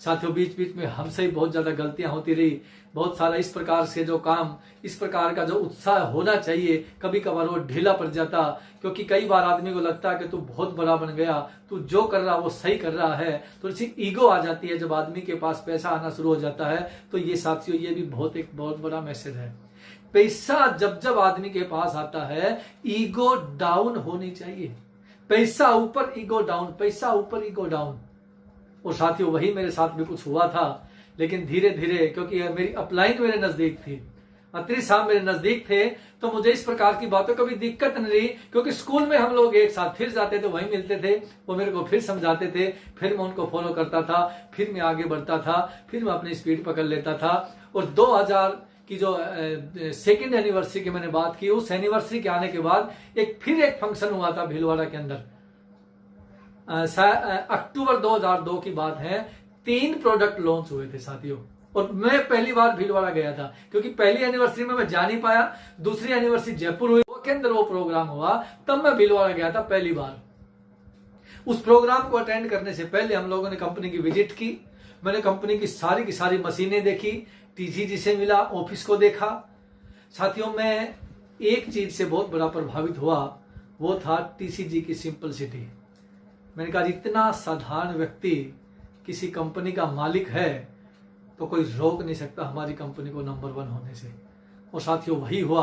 साथियों बीच बीच में हमसे ही बहुत ज्यादा गलतियां होती रही। बहुत सारा इस प्रकार से जो काम, इस प्रकार का जो उत्साह होना चाहिए, कभी कभार वो ढीला पड़ जाता। क्योंकि कई बार आदमी को लगता है कि तू बहुत बड़ा बन गया, तू जो कर रहा वो सही कर रहा है। तो इसी ईगो आ जाती है जब आदमी के पास पैसा आना शुरू हो जाता है। तो ये साथियों ये भी एक बहुत बड़ा मैसेज है। पैसा जब आदमी के पास आता है, ईगो डाउन होनी चाहिए। पैसा ऊपर ईगो डाउन, पैसा ऊपर ईगो डाउन। और साथियों वही मेरे साथ भी कुछ हुआ था। लेकिन धीरे धीरे, क्योंकि मेरी अपलाइन मेरे नजदीक थी, अत्री साहब मेरे नजदीक थे, तो मुझे इस प्रकार की बातों कभी दिक्कत नहीं रही। क्योंकि स्कूल में हम लोग एक साथ फिर जाते थे, वहीं मिलते थे, वो मेरे को फिर समझाते थे, फिर मैं उनको फॉलो करता था, फिर मैं आगे बढ़ता था, फिर मैं अपनी स्पीड पकड़ लेता था। और 2000 की जो सेकेंड एनिवर्सरी की मैंने बात की, उस एनिवर्सरी के आने के बाद फिर एक फंक्शन हुआ था भीलवाड़ा के अंदर। अक्टूबर 2002 की बात है। 3 प्रोडक्ट लॉन्च हुए थे साथियों। और मैं पहली बार भीलवाड़ा गया था, क्योंकि पहली एनिवर्सरी में मैं जा नहीं पाया। दूसरी एनिवर्सरी जयपुर हुई, के अंदर वो प्रोग्राम हुआ, तब मैं भीलवाड़ा गया था पहली बार। उस प्रोग्राम को अटेंड करने से पहले हम लोगों ने कंपनी की विजिट की। मैंने कंपनी की सारी मशीनें देखी, टीसीजी से मिला, ऑफिस को देखा। साथियों मैं एक चीज से बहुत बड़ा प्रभावित हुआ, वो था टीसीजी की सिंपलिसिटी। मैंने कहा इतना साधारण व्यक्ति किसी कंपनी का मालिक है तो कोई रोक नहीं सकता हमारी कंपनी को नंबर 1 होने से। और साथियों वही हुआ।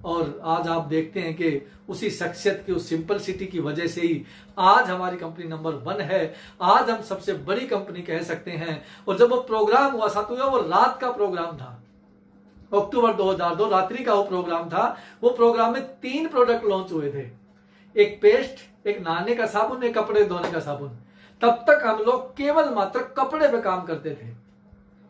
और आज आप देखते हैं कि उसी शख्सियत की, उस सिंपलिसिटी की वजह से ही आज हमारी कंपनी नंबर 1 है। आज हम सबसे बड़ी कंपनी कह सकते हैं। और जब वो प्रोग्राम हुआ साथियों, वो रात का प्रोग्राम था, अक्टूबर 2002 रात्रि का वो प्रोग्राम था। वो प्रोग्राम में 3 प्रोडक्ट लॉन्च हुए थे, एक पेस्ट, एक नहाने का साबुन, एक कपड़े धोने का साबुन। तब तक हम लोग केवल मात्र कपड़े पे काम करते थे।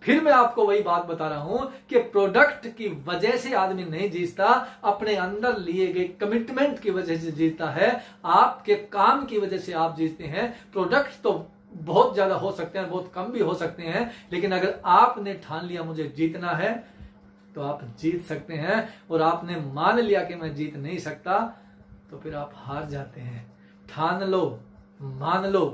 फिर मैं आपको वही बात बता रहा हूं कि प्रोडक्ट की वजह से आदमी नहीं जीतता, अपने अंदर लिए गए कमिटमेंट की वजह से जीतता है। आपके काम की वजह से आप जीतते हैं। प्रोडक्ट तो बहुत ज्यादा हो सकते हैं, बहुत कम भी हो सकते हैं, लेकिन अगर आपने ठान लिया मुझे जीतना है तो आप जीत सकते हैं। और आपने मान लिया कि मैं जीत नहीं सकता तो फिर आप हार जाते हैं। ठान लो, मान लो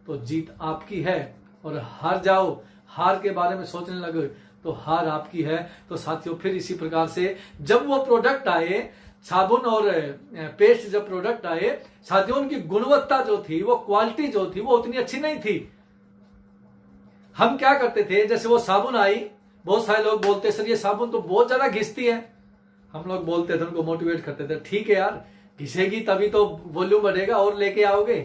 तो जीत आपकी है। और हार जाओ, हार के बारे में सोचने लगे तो हार आपकी है। तो साथियों फिर इसी प्रकार से जब वो प्रोडक्ट आए साबुन और पेस्ट जब प्रोडक्ट आए साथियों, उनकी गुणवत्ता जो थी, वो क्वालिटी जो थी, वो उतनी अच्छी नहीं थी। हम क्या करते थे, जैसे वो साबुन आई, बहुत सारे लोग बोलते सर ये साबुन तो बहुत ज्यादा घिसती है। हम लोग बोलते थे, उनको मोटिवेट करते थे, ठीक है यार घिसेगी तभी तो वॉल्यूम बढ़ेगा और लेके आओगे।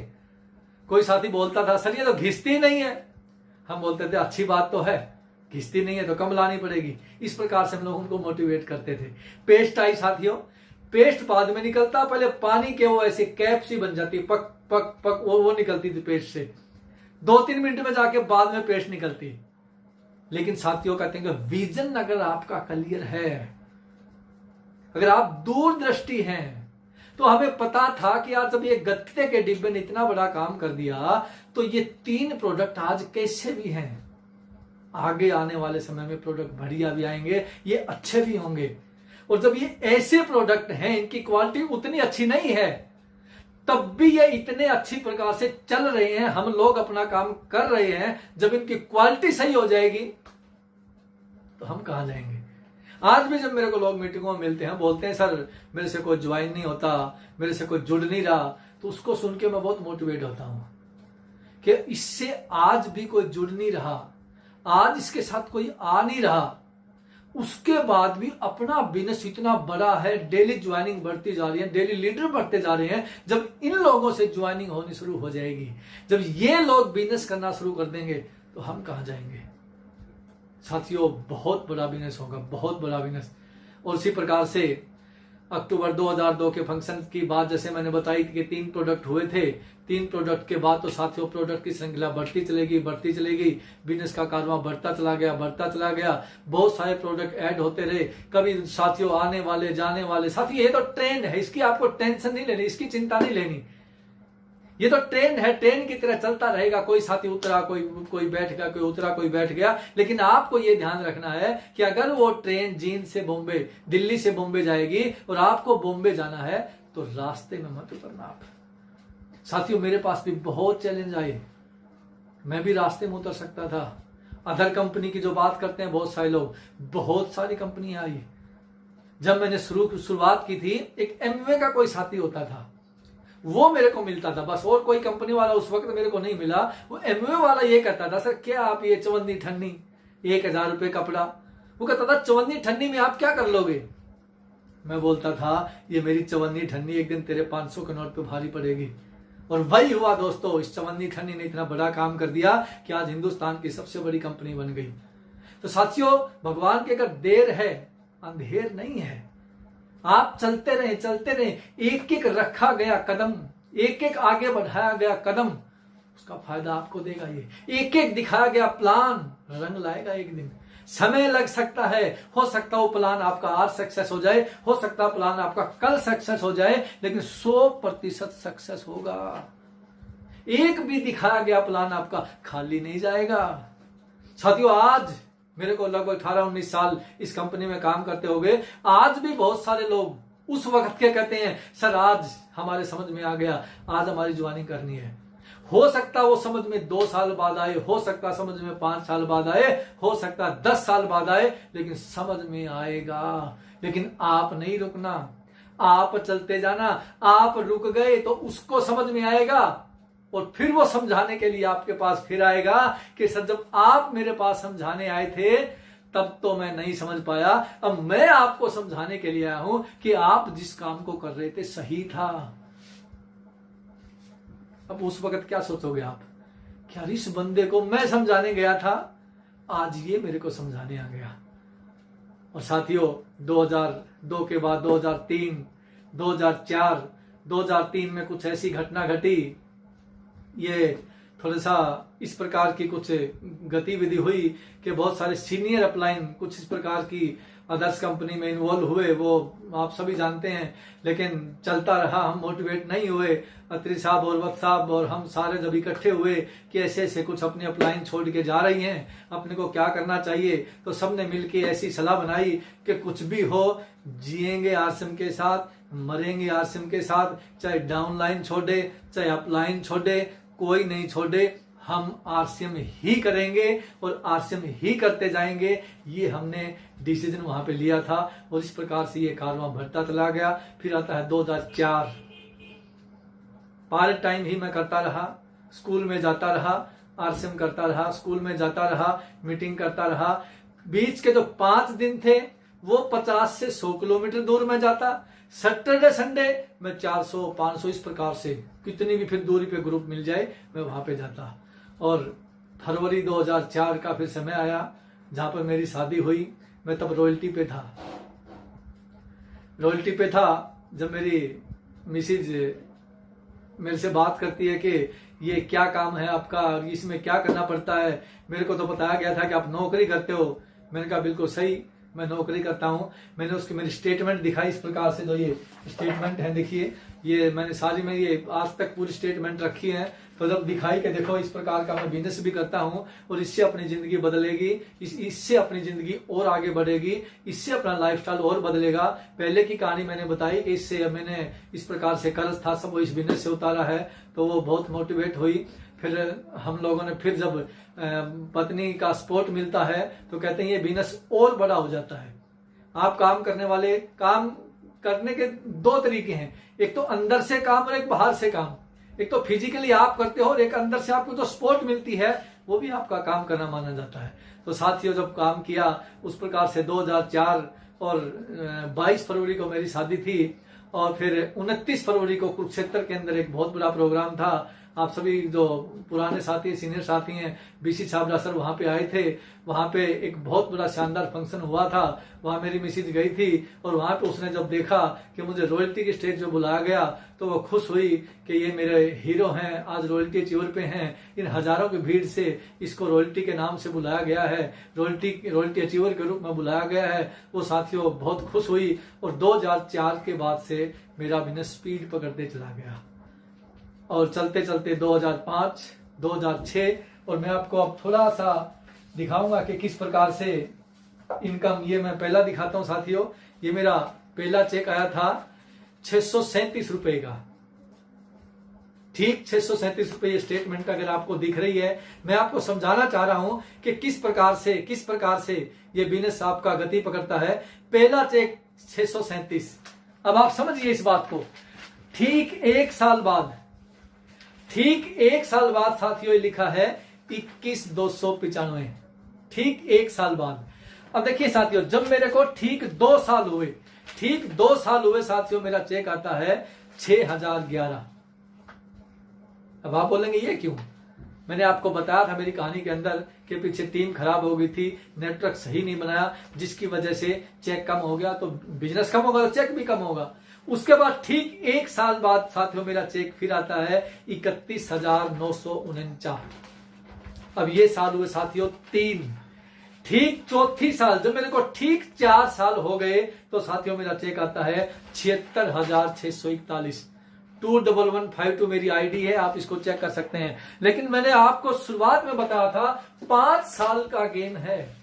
कोई साथी बोलता था सर ये तो घिसती नहीं है। हम बोलते थे अच्छी बात तो है, घिसती नहीं है तो कम लानी पड़ेगी। इस प्रकार से हम लोग उनको मोटिवेट करते थे। पेस्ट आई साथियों, पेस्ट बाद में निकलता, पहले पानी के वो ऐसे कैप सी बन जाती, पक पक पक वो निकलती थी पेस्ट से, 2-3 मिनट में जाके बाद में पेस्ट निकलती। लेकिन साथियों कहते हैं कि विजन अगर आपका क्लियर है, अगर आप दूरदृष्टि हैं, तो हमें पता था कि यार जब ये गत्ते के डिब्बे ने इतना बड़ा काम कर दिया तो ये 3 प्रोडक्ट आज कैसे भी हैं, आगे आने वाले समय में प्रोडक्ट बढ़िया भी आएंगे, ये अच्छे भी होंगे। और जब ये ऐसे प्रोडक्ट हैं, इनकी क्वालिटी उतनी अच्छी नहीं है, तब भी ये इतने अच्छी प्रकार से चल रहे हैं, हम लोग अपना काम कर रहे हैं। जब इनकी क्वालिटी सही हो जाएगी तो हम कहां जाएंगे। आज भी जब मेरे को लोग मीटिंगों में मिलते हैं, बोलते हैं सर मेरे से कोई ज्वाइन नहीं होता, मेरे से कोई जुड़ नहीं रहा, तो उसको सुन के मैं बहुत मोटिवेट होता हूं कि इससे आज भी कोई जुड़ नहीं रहा, आज इसके साथ कोई आ नहीं रहा, उसके बाद भी अपना बिजनेस इतना बड़ा है, डेली ज्वाइनिंग बढ़ती जा रही है, डेली लीडर बढ़ते जा रहे हैं। जब इन लोगों से ज्वाइनिंग होनी शुरू हो जाएगी, जब ये लोग बिजनेस करना शुरू कर देंगे, तो हम कहां जाएंगे साथियों। बहुत बड़ा बिजनेस होगा, बहुत बड़ा बिजनेस। और इसी प्रकार से अक्टूबर 2002 के फंक्शन की बात जैसे मैंने बताई कि 3 प्रोडक्ट हुए थे, 3 प्रोडक्ट के बाद तो साथियों प्रोडक्ट की श्रृंखला बढ़ती चलेगी, बढ़ती चलेगी, बिजनेस का कारवां बढ़ता चला गया, बढ़ता चला गया। बहुत सारे प्रोडक्ट ऐड होते रहे। कभी साथियों आने वाले जाने वाले, साथियों ये तो ट्रेंड है, इसकी आपको टेंशन नहीं लेनी, इसकी चिंता नहीं लेनी। ये तो ट्रेंड है, ट्रेन की तरह चलता रहेगा। कोई साथी उतरा, कोई बैठ गया, कोई उतरा, कोई बैठ गया। लेकिन आपको ये ध्यान रखना है कि अगर वो ट्रेन जींद से बॉम्बे, दिल्ली से बॉम्बे जाएगी और आपको बॉम्बे जाना है, तो रास्ते में मत उतरना आप। साथियों मेरे पास भी बहुत चैलेंज आए, मैं भी रास्ते में उतर सकता था। अदर कंपनी की जो बात करते हैं बहुत सारे लोग, बहुत सारी कंपनियां आई। जब मैंने शुरुआत की थी, एक एमवे का कोई साथी होता था, वो मेरे को मिलता था बस, और कोई कंपनी वाला उस वक्त मेरे को नहीं मिला। वो एमवे वाला ये कहता था सर क्या आप ये चवन्नी ठन्नी 1000 रुपए कपड़ा, वो कहता था चवन्नी ठन्नी में आप क्या कर लोगे। मैं बोलता था ये मेरी चवन्नी ठन्नी एक दिन तेरे 500 के नोट पे भारी पड़ेगी। और वही हुआ दोस्तों, इस चवन्नी ठन्नी ने इतना बड़ा काम कर दिया कि आज हिंदुस्तान की सबसे बड़ी कंपनी बन गई। तो साथियों भगवान की अगर देर है, अंधेर नहीं है। आप चलते रहे, एक एक रखा गया कदम, एक एक आगे बढ़ाया गया कदम, उसका फायदा आपको देगा। ये एक एक दिखाया गया प्लान रंग लाएगा एक दिन। समय लग सकता है, हो सकता वो प्लान आपका आज सक्सेस हो जाए, हो सकता प्लान आपका कल सक्सेस हो जाए, लेकिन 100% सक्सेस होगा। एक भी दिखाया गया प्लान आपका खाली नहीं जाएगा। साथियों आज मेरे को लगभग 18-19 साल इस कंपनी में काम करते हो गए। आज भी बहुत सारे लोग उस वक्त के कहते हैं सर आज हमारे समझ में आ गया, आज हमारी ज्वाइनिंग करनी है। हो सकता वो समझ में 2 साल बाद आए, हो सकता समझ में 5 साल बाद आए, हो सकता 10 साल बाद आए, लेकिन समझ में आएगा। लेकिन आप नहीं रुकना, आप चलते जाना। आप रुक गए तो उसको समझ में आएगा और फिर वो समझाने के लिए आपके पास फिर आएगा कि सर जब आप मेरे पास समझाने आए थे तब तो मैं नहीं समझ पाया, अब मैं आपको समझाने के लिए आया हूं कि आप जिस काम को कर रहे थे सही था। अब उस वक्त क्या सोचोगे आप, क्या इस बंदे को मैं समझाने गया था, आज ये मेरे को समझाने आ गया। और साथियों 2002 के बाद 2003, 2004, 2003 में कुछ ऐसी घटना घटी, ये थोड़ा सा इस प्रकार की कुछ गतिविधि हुई कि बहुत सारे सीनियर अपलाइन कुछ इस प्रकार की अदर्स कंपनी में इन्वॉल्व हुए, वो आप सभी जानते हैं। लेकिन चलता रहा, हम मोटिवेट नहीं हुए। अत्री साहब और वक्त साहब और हम सारे जब इकट्ठे हुए कि ऐसे ऐसे कुछ अपने अपलाइन छोड़ के जा रही हैं, अपने को क्या करना चाहिए, तो सबने मिलकर ऐसी सलाह बनाई कि कुछ भी हो जिएंगे आरसीएम के साथ, मरेंगे आरसीएम के साथ, चाहे डाउनलाइन छोड़े चाहे अपलाइन छोड़े, कोई नहीं छोड़े, हम आरसीएम ही करेंगे और आरसीएम ही करते जाएंगे। ये हमने डिसीजन वहां पे लिया था और इस प्रकार से ये कारवां बढ़ता चला गया। फिर आता है 2004, पार्ट टाइम ही मैं करता रहा, स्कूल में जाता रहा, आरसीएम करता रहा, स्कूल में जाता रहा, मीटिंग करता रहा। बीच के जो 5 दिन थे वो 50 से 100 किलोमीटर दूर में जाता। सैटरडे संडे मैं 400 500 इस प्रकार से कितनी भी फिर दूरी पे ग्रुप मिल जाए मैं वहां पे जाता। और फरवरी 2004 का फिर समय आया जहां पर मेरी शादी हुई। मैं तब रॉयल्टी पे था। रॉयल्टी पे था जब मेरी मिसिज मेरे से बात करती है कि ये क्या काम है आपका, इसमें क्या करना पड़ता है। मेरे को तो बताया गया था कि आप नौकरी करते हो। मैंने कहा बिल्कुल सही, मैं नौकरी करता हूं। मैंने उसकी मेरी स्टेटमेंट दिखाई इस प्रकार से, जो ये स्टेटमेंट है देखिए, ये मैंने सारी में ये आज तक पूरी स्टेटमेंट रखी है। तो जब दिखाई के देखो इस प्रकार का मैं बिजनेस भी करता हूं और इससे अपनी जिंदगी बदलेगी, इससे अपनी जिंदगी और आगे बढ़ेगी, इससे अपना लाइफस्टाइल और बदलेगा। पहले की कहानी मैंने बताई कि इससे मैंने इस प्रकार से कर्ज था सब वो इस बिजनेस से उतारा है, तो वो बहुत मोटिवेट हुई। फिर हम लोगों ने फिर जब पत्नी का सपोर्ट मिलता है तो कहते हैं ये बिजनेस और बड़ा हो जाता है। आप काम करने वाले, काम करने के 2 तरीके हैं, एक तो अंदर से काम और एक बाहर से काम। एक तो फिजिकली आप करते हो और एक अंदर से आपको जो सपोर्ट मिलती है वो भी आपका काम करना माना जाता है। तो साथियों जब काम किया उस प्रकार से 2004 और 22 फरवरी को मेरी शादी थी और फिर 29 फरवरी को कुरुक्षेत्र के अंदर एक बहुत बड़ा प्रोग्राम था। आप सभी जो पुराने साथी, सीनियर साथी हैं, बीसी छाबड़ा सर वहां पे आए थे। वहां पे एक बहुत बड़ा शानदार फंक्शन हुआ था। वहां मेरी मिसिज गई थी और वहां पे उसने जब देखा कि मुझे रॉयल्टी की स्टेज पे बुलाया गया तो वो खुश हुई कि ये मेरे हीरो हैं, आज रॉयल्टी अचीवर पे हैं। इन हजारों की भीड़ से इसको रॉयल्टी के नाम से बुलाया गया है, रॉयल्टी अचीवर के रूप में बुलाया गया है। वो साथियों बहुत खुश हुई और 2004 के बाद से मेरा बिजनेस स्पीड पकड़ते चला गया और चलते चलते 2005, 2006 और मैं आपको अब थोड़ा सा दिखाऊंगा कि किस प्रकार से इनकम, ये मैं पहला दिखाता हूं साथियों। ये मेरा पहला चेक आया था 637 रुपए का, ठीक 637 रुपए। ये स्टेटमेंट अगर आपको दिख रही है, मैं आपको समझाना चाह रहा हूं कि किस प्रकार से ये बिजनेस आपका गति पकड़ता है। पहला चेक 637। अब आप समझिए इस बात को। ठीक एक साल बाद साथियों लिखा है 21,295, ठीक 1 साल बाद। अब देखिए साथियों, जब मेरे को ठीक 2 साल हुए साथियों, मेरा चेक आता है 6,011। अब आप बोलेंगे ये क्यों? मैंने आपको बताया था मेरी कहानी के अंदर कि पीछे टीम खराब हो गई थी, नेटवर्क सही नहीं बनाया, जिसकी वजह से चेक कम हो गया। तो बिजनेस कम होगा तो चेक भी कम होगा। उसके बाद ठीक 1 साल बाद साथियों मेरा चेक फिर आता है 31,949। अब ये साल हुए साथियों 3। ठीक चौथी साल जब मेरे को ठीक 4 साल हो गए तो साथियों मेरा चेक आता है 76,641। 211552 मेरी आईडी है, आप इसको चेक कर सकते हैं। लेकिन मैंने आपको शुरुआत में बताया था 5 साल का गेम है।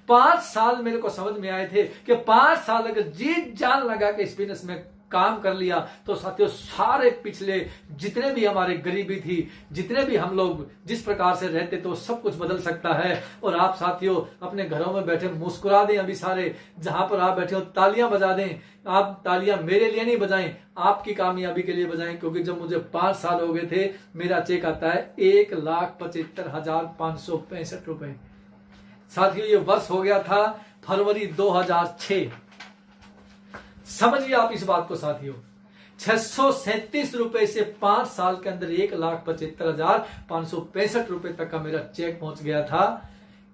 5 साल मेरे को समझ में आए थे कि 5 साल अगर जीत जान लगा के इस बिजनेस में काम कर लिया तो साथियों सारे पिछले जितने भी हमारे गरीबी थी, जितने भी हम लोग जिस प्रकार से रहते तो सब कुछ बदल सकता है। और आप साथियों अपने घरों में बैठे मुस्कुरा दें, अभी सारे जहां पर आप बैठे हो तालियां बजा दें। आप तालियां मेरे लिए नहीं बजाएं, आपकी कामयाबी के लिए बजाएं, क्योंकि जब मुझे 5 साल हो गए थे मेरा चेक आता है 1,75,565 रुपए। साथियों ये वर्ष हो गया था फरवरी 2006। समझिए आप इस बात को साथियों, 637 रुपए से 5 साल के अंदर 1,75,565 रुपए तक का मेरा चेक पहुंच गया था।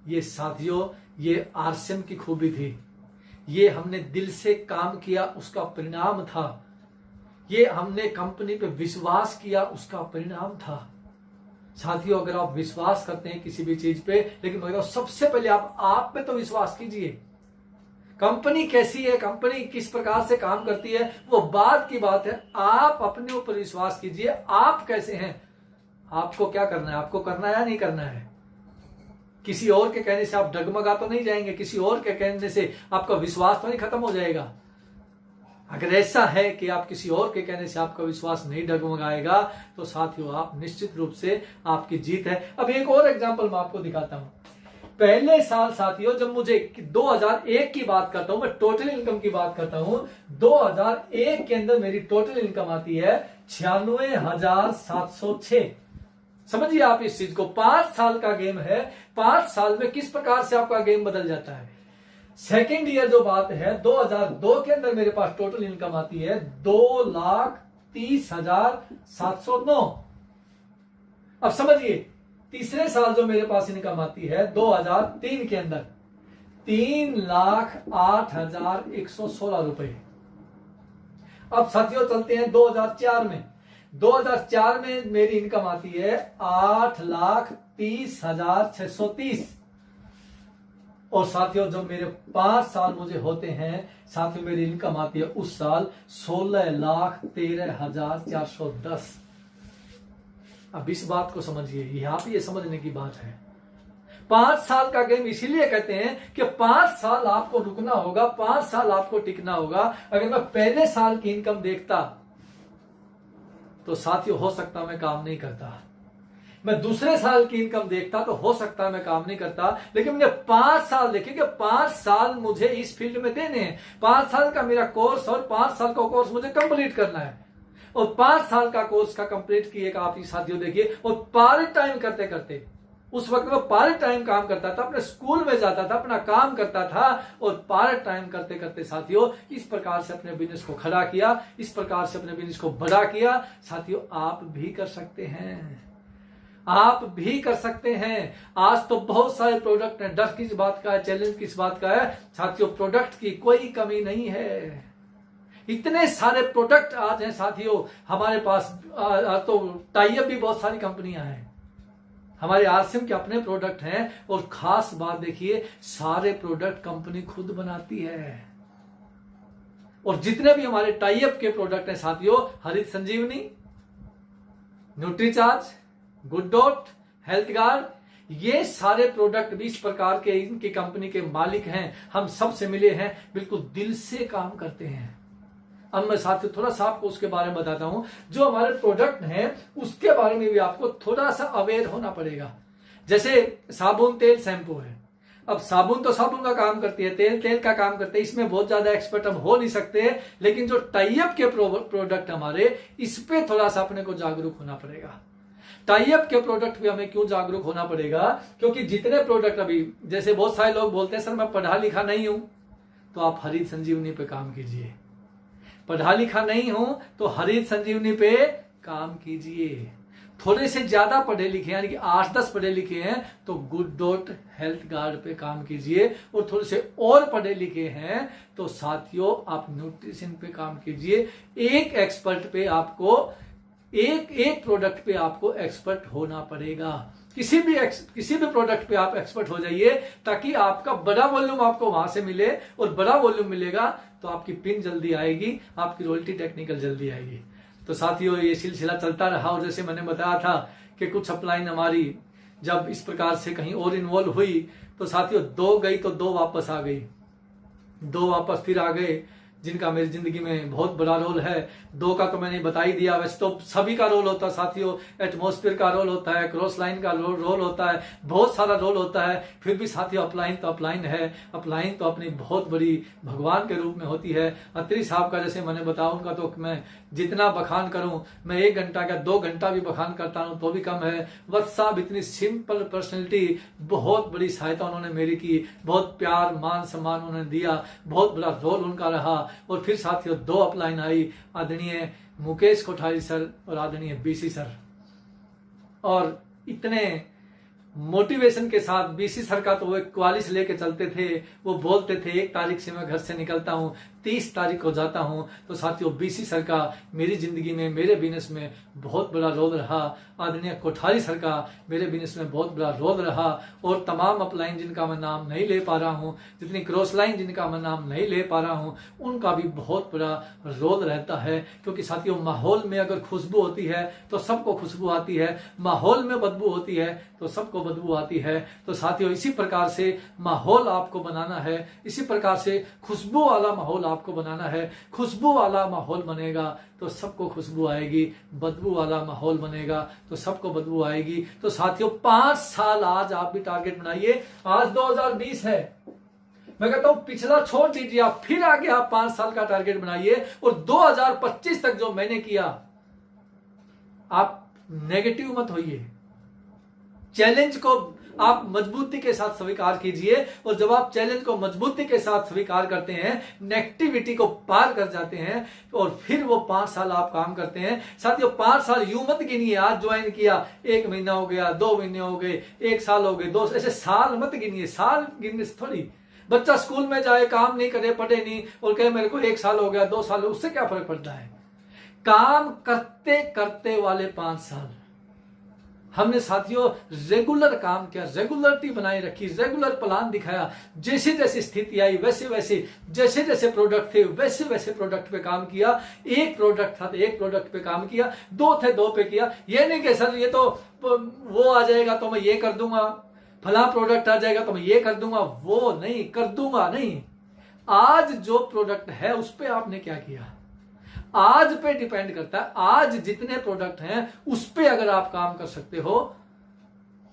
ये साथियों ये आरसीएम की खूबी थी, ये हमने दिल से काम किया उसका परिणाम था, ये हमने कंपनी पे विश्वास किया उसका परिणाम था। साथियों अगर आप विश्वास करते हैं किसी भी चीज पे, लेकिन मगर सबसे पहले आप पे तो विश्वास कीजिए। कंपनी कैसी है, कंपनी किस प्रकार से काम करती है वो बाद की बात है, आप अपने ऊपर विश्वास कीजिए। आप कैसे हैं, आपको क्या करना है, आपको करना है या नहीं करना है। किसी और के कहने से आप डगमगा तो नहीं जाएंगे, किसी और के कहने से आपका विश्वास तो नहीं खत्म हो जाएगा। अगर ऐसा है कि आप किसी और के कहने से आपका विश्वास नहीं डगमगाएगा तो साथियों आप निश्चित रूप से आपकी जीत है। अब एक और एग्जांपल मैं आपको दिखाता हूं। पहले साल साथियों जब मुझे 2001 की बात करता हूं, मैं टोटल इनकम की बात करता हूं, 2001 के अंदर मेरी टोटल इनकम आती है 96,706। समझिए आप इस चीज को, 5 साल का गेम है। 5 साल में किस प्रकार से आपका गेम बदल जाता है। सेकेंड ईयर जो बात है 2002 के अंदर मेरे पास टोटल इनकम आती है 2,30,709। अब समझिए तीसरे साल जो मेरे पास इनकम आती है 2003 के अंदर 3,08,116 रुपए। अब साथियों चलते हैं 2004 में। 2004 में मेरी इनकम आती है 8,30,630। और साथियों जब मेरे 5 साल मुझे होते हैं साथियों मेरी इनकम आती है उस साल 16,13,410। अब इस बात को समझिए, यहां पे ये समझने की बात है। 5 साल का गेम इसीलिए कहते हैं कि 5 साल आपको रुकना होगा, 5 साल आपको टिकना होगा। अगर मैं पहले साल की इनकम देखता तो साथियों हो सकता मैं काम नहीं करता। मैं दूसरे साल की इनकम देखता तो हो सकता मैं काम नहीं करता। लेकिन मैंने 5 साल देखे कि 5 साल मुझे इस फील्ड में देने हैं। 5 साल का मेरा कोर्स और 5 साल का कोर्स मुझे कंप्लीट करना है। और 5 साल का कोर्स का कंप्लीट किए का आप साथियों देखिए। और पार्ट टाइम करते करते, उस वक्त मैं पार्ट टाइम काम करता था, अपने स्कूल में जाता था, अपना काम करता था और पार्ट टाइम करते करते साथियों इस प्रकार से अपने बिजनेस को खड़ा किया, इस प्रकार से अपने बिजनेस को बड़ा किया। साथियों आप भी कर सकते हैं, आप भी कर सकते हैं। आज तो बहुत सारे प्रोडक्ट हैं। डर किस बात का है, चैलेंज किस बात का है साथियों, प्रोडक्ट की कोई कमी नहीं है। इतने सारे प्रोडक्ट आज हैं साथियों हमारे पास। तो टाई अप भी बहुत सारी कंपनियां हैं। हमारे आसिम के अपने प्रोडक्ट हैं और खास बात देखिए सारे प्रोडक्ट कंपनी खुद बनाती है। और जितने भी हमारे टाई अप के प्रोडक्ट हैं साथियों, Harit Sanjeevani, Nutricharge, Good Dot, Health Guard, ये सारे प्रोडक्ट भी इस प्रकार के इनकी कंपनी के मालिक हैं। हम सबसे मिले हैं, बिल्कुल दिल से काम करते हैं। अब मैं साथियों थोड़ा सा आपको उसके बारे में बताता हूं। जो हमारे प्रोडक्ट हैं उसके बारे में भी आपको थोड़ा सा अवेयर होना पड़ेगा। जैसे साबुन, तेल, शैम्पू है। अब साबुन तो साबुन का काम करती है, तेल तेल का काम करते हैं, इसमें बहुत ज्यादा एक्सपर्ट हम हो नहीं सकते। लेकिन जो टाई अप के प्रोडक्ट हमारे, इस पे थोड़ा सा अपने को जागरूक होना पड़ेगा। टाई अप के प्रोडक्ट पे हमें क्यों जागरूक होना पड़ेगा, क्योंकि जितने प्रोडक्ट अभी, जैसे बहुत सारे लोग बोलते हैं सर मैं पढ़ा लिखा नहीं हूं, तो आप हरित संजीवनी पे काम कीजिए। पढ़ा लिखा नहीं हूं तो हरित संजीवनी पे काम कीजिए। थोड़े से ज्यादा पढ़े लिखे यानी कि 8-10 पढ़े लिखे हैं तो गुड डॉट हेल्थ गार्ड पे काम कीजिए। और थोड़े से और पढ़े लिखे हैं तो साथियों आप न्यूट्रिशन पे काम कीजिए। एक एक्सपर्ट पे आपको, एक प्रोडक्ट पे आपको एक्सपर्ट होना पड़ेगा। किसी भी प्रोडक्ट पे आप एक्सपर्ट हो जाइए ताकि आपका बड़ा वॉल्यूम आपको वहां से मिले। और बड़ा वॉल्यूम मिलेगा तो आपकी पिन जल्दी आएगी, आपकी रॉयल्टी टेक्निकल जल्दी आएगी। तो साथियों ये सिलसिला चलता रहा। और जैसे मैंने बताया था कि कुछ अपलाइन हमारी जब इस प्रकार से कहीं और इन्वॉल्व हुई तो साथियों 2 गई तो 2 वापस आ गई, 2 वापस फिर आ गए, जिनका मेरी जिंदगी में बहुत बड़ा रोल है। 2 का तो मैंने बता ही दिया। वैसे तो सभी का रोल होता है साथियों, एटमॉस्फेयर का रोल होता है, क्रॉस लाइन का रोल होता है, बहुत सारा रोल होता है। फिर भी साथियों अपलाइन तो अपलाइन है। अपलाइन तो अपनी बहुत बड़ी भगवान के रूप में होती है। अत्री साहब का जैसे मैंने बताया, उनका तो मैं जितना बखान करूं, मैं 1 घंटा का 2 घंटा भी बखान करता हूं तो भी कम है। वत्स साहब इतनी सिंपल पर्सनैलिटी, बहुत बड़ी सहायता उन्होंने मेरी की, बहुत प्यार मान सम्मान उन्होंने दिया, बहुत बड़ा रोल उनका रहा। और फिर साथियों 2 अपलाइन आई, आदरणीय मुकेश कोठारी सर और आदरणीय बीसी सर। और इतने मोटिवेशन के साथ बीसी सर का तो वो एक क्वालिस लेके चलते थे। वो बोलते थे 1 तारीख से मैं घर से निकलता हूं, 30 तारीख को जाता हूं। तो साथियों बीसी सर का मेरी जिंदगी में, मेरे बिजनेस में बहुत बड़ा रोल रहा। आदरणीय कोठारी सर का मेरे बिजनेस में बहुत बड़ा रोल रहा। और तमाम अपलाइन जिनका मैं नाम नहीं ले पा रहा हूं, जितनी क्रॉस लाइन जिनका मैं नाम नहीं ले पा रहा हूं, उनका भी बहुत बड़ा रोल रहता है। क्योंकि साथियों माहौल में अगर खुशबू होती है तो सबको खुशबू आती है, माहौल में बदबू होती है तो सबको बदबू आती है। तो साथियों इसी प्रकार से माहौल आपको बनाना है, इसी प्रकार से खुशबू वाला माहौल आपको बनाना है। खुशबू वाला माहौल बनेगा तो सबको खुशबू आएगी, बदबू वाला माहौल बनेगा तो सबको बदबू आएगी। तो साथियों 5 साल आज आप भी टारगेट बनाइए। आज 2020 है, मैं कहता हूं पिछला छोड़ दीजिए, आप फिर आगे आप 5 साल का टारगेट बनाइए और 2025 तक जो मैंने किया, आप नेगेटिव मत होइए। चैलेंज को आप मजबूती के साथ स्वीकार कीजिए और जब आप चैलेंज को मजबूती के साथ स्वीकार करते हैं, नेगेटिविटी को पार कर जाते हैं और फिर वो 5 साल आप काम करते हैं। साथियों 5 साल यूं मत गिनिए, आज ज्वाइन किया 1 महीना हो गया, 2 महीने हो गए, 1 साल हो गए, 2 ऐसे साल मत गिनिए। साल गिनने से थोड़ी, बच्चा स्कूल में जाए, काम नहीं करे, पढ़े नहीं और कहे मेरे को 1 साल हो गया, 2 साल, उससे क्या फर्क पड़ता है। काम करते करते वाले 5 साल हमने साथियों रेगुलर काम किया, रेगुलरिटी बनाई रखी, रेगुलर प्लान दिखाया। जैसे जैसे स्थिति आई वैसे वैसे, जैसे जैसे प्रोडक्ट थे वैसे वैसे प्रोडक्ट पे काम किया। एक प्रोडक्ट था तो एक प्रोडक्ट पे काम किया, 2 थे 2 पे किया। ये नहीं कि सर ये तो वो आ जाएगा तो मैं ये कर दूंगा, फला प्रोडक्ट आ जाएगा तो मैं ये कर दूंगा, वो नहीं कर दूंगा। नहीं, आज जो प्रोडक्ट है उस पर आपने क्या किया, आज पे डिपेंड करता है। आज जितने प्रोडक्ट हैं उस पे अगर आप काम कर सकते हो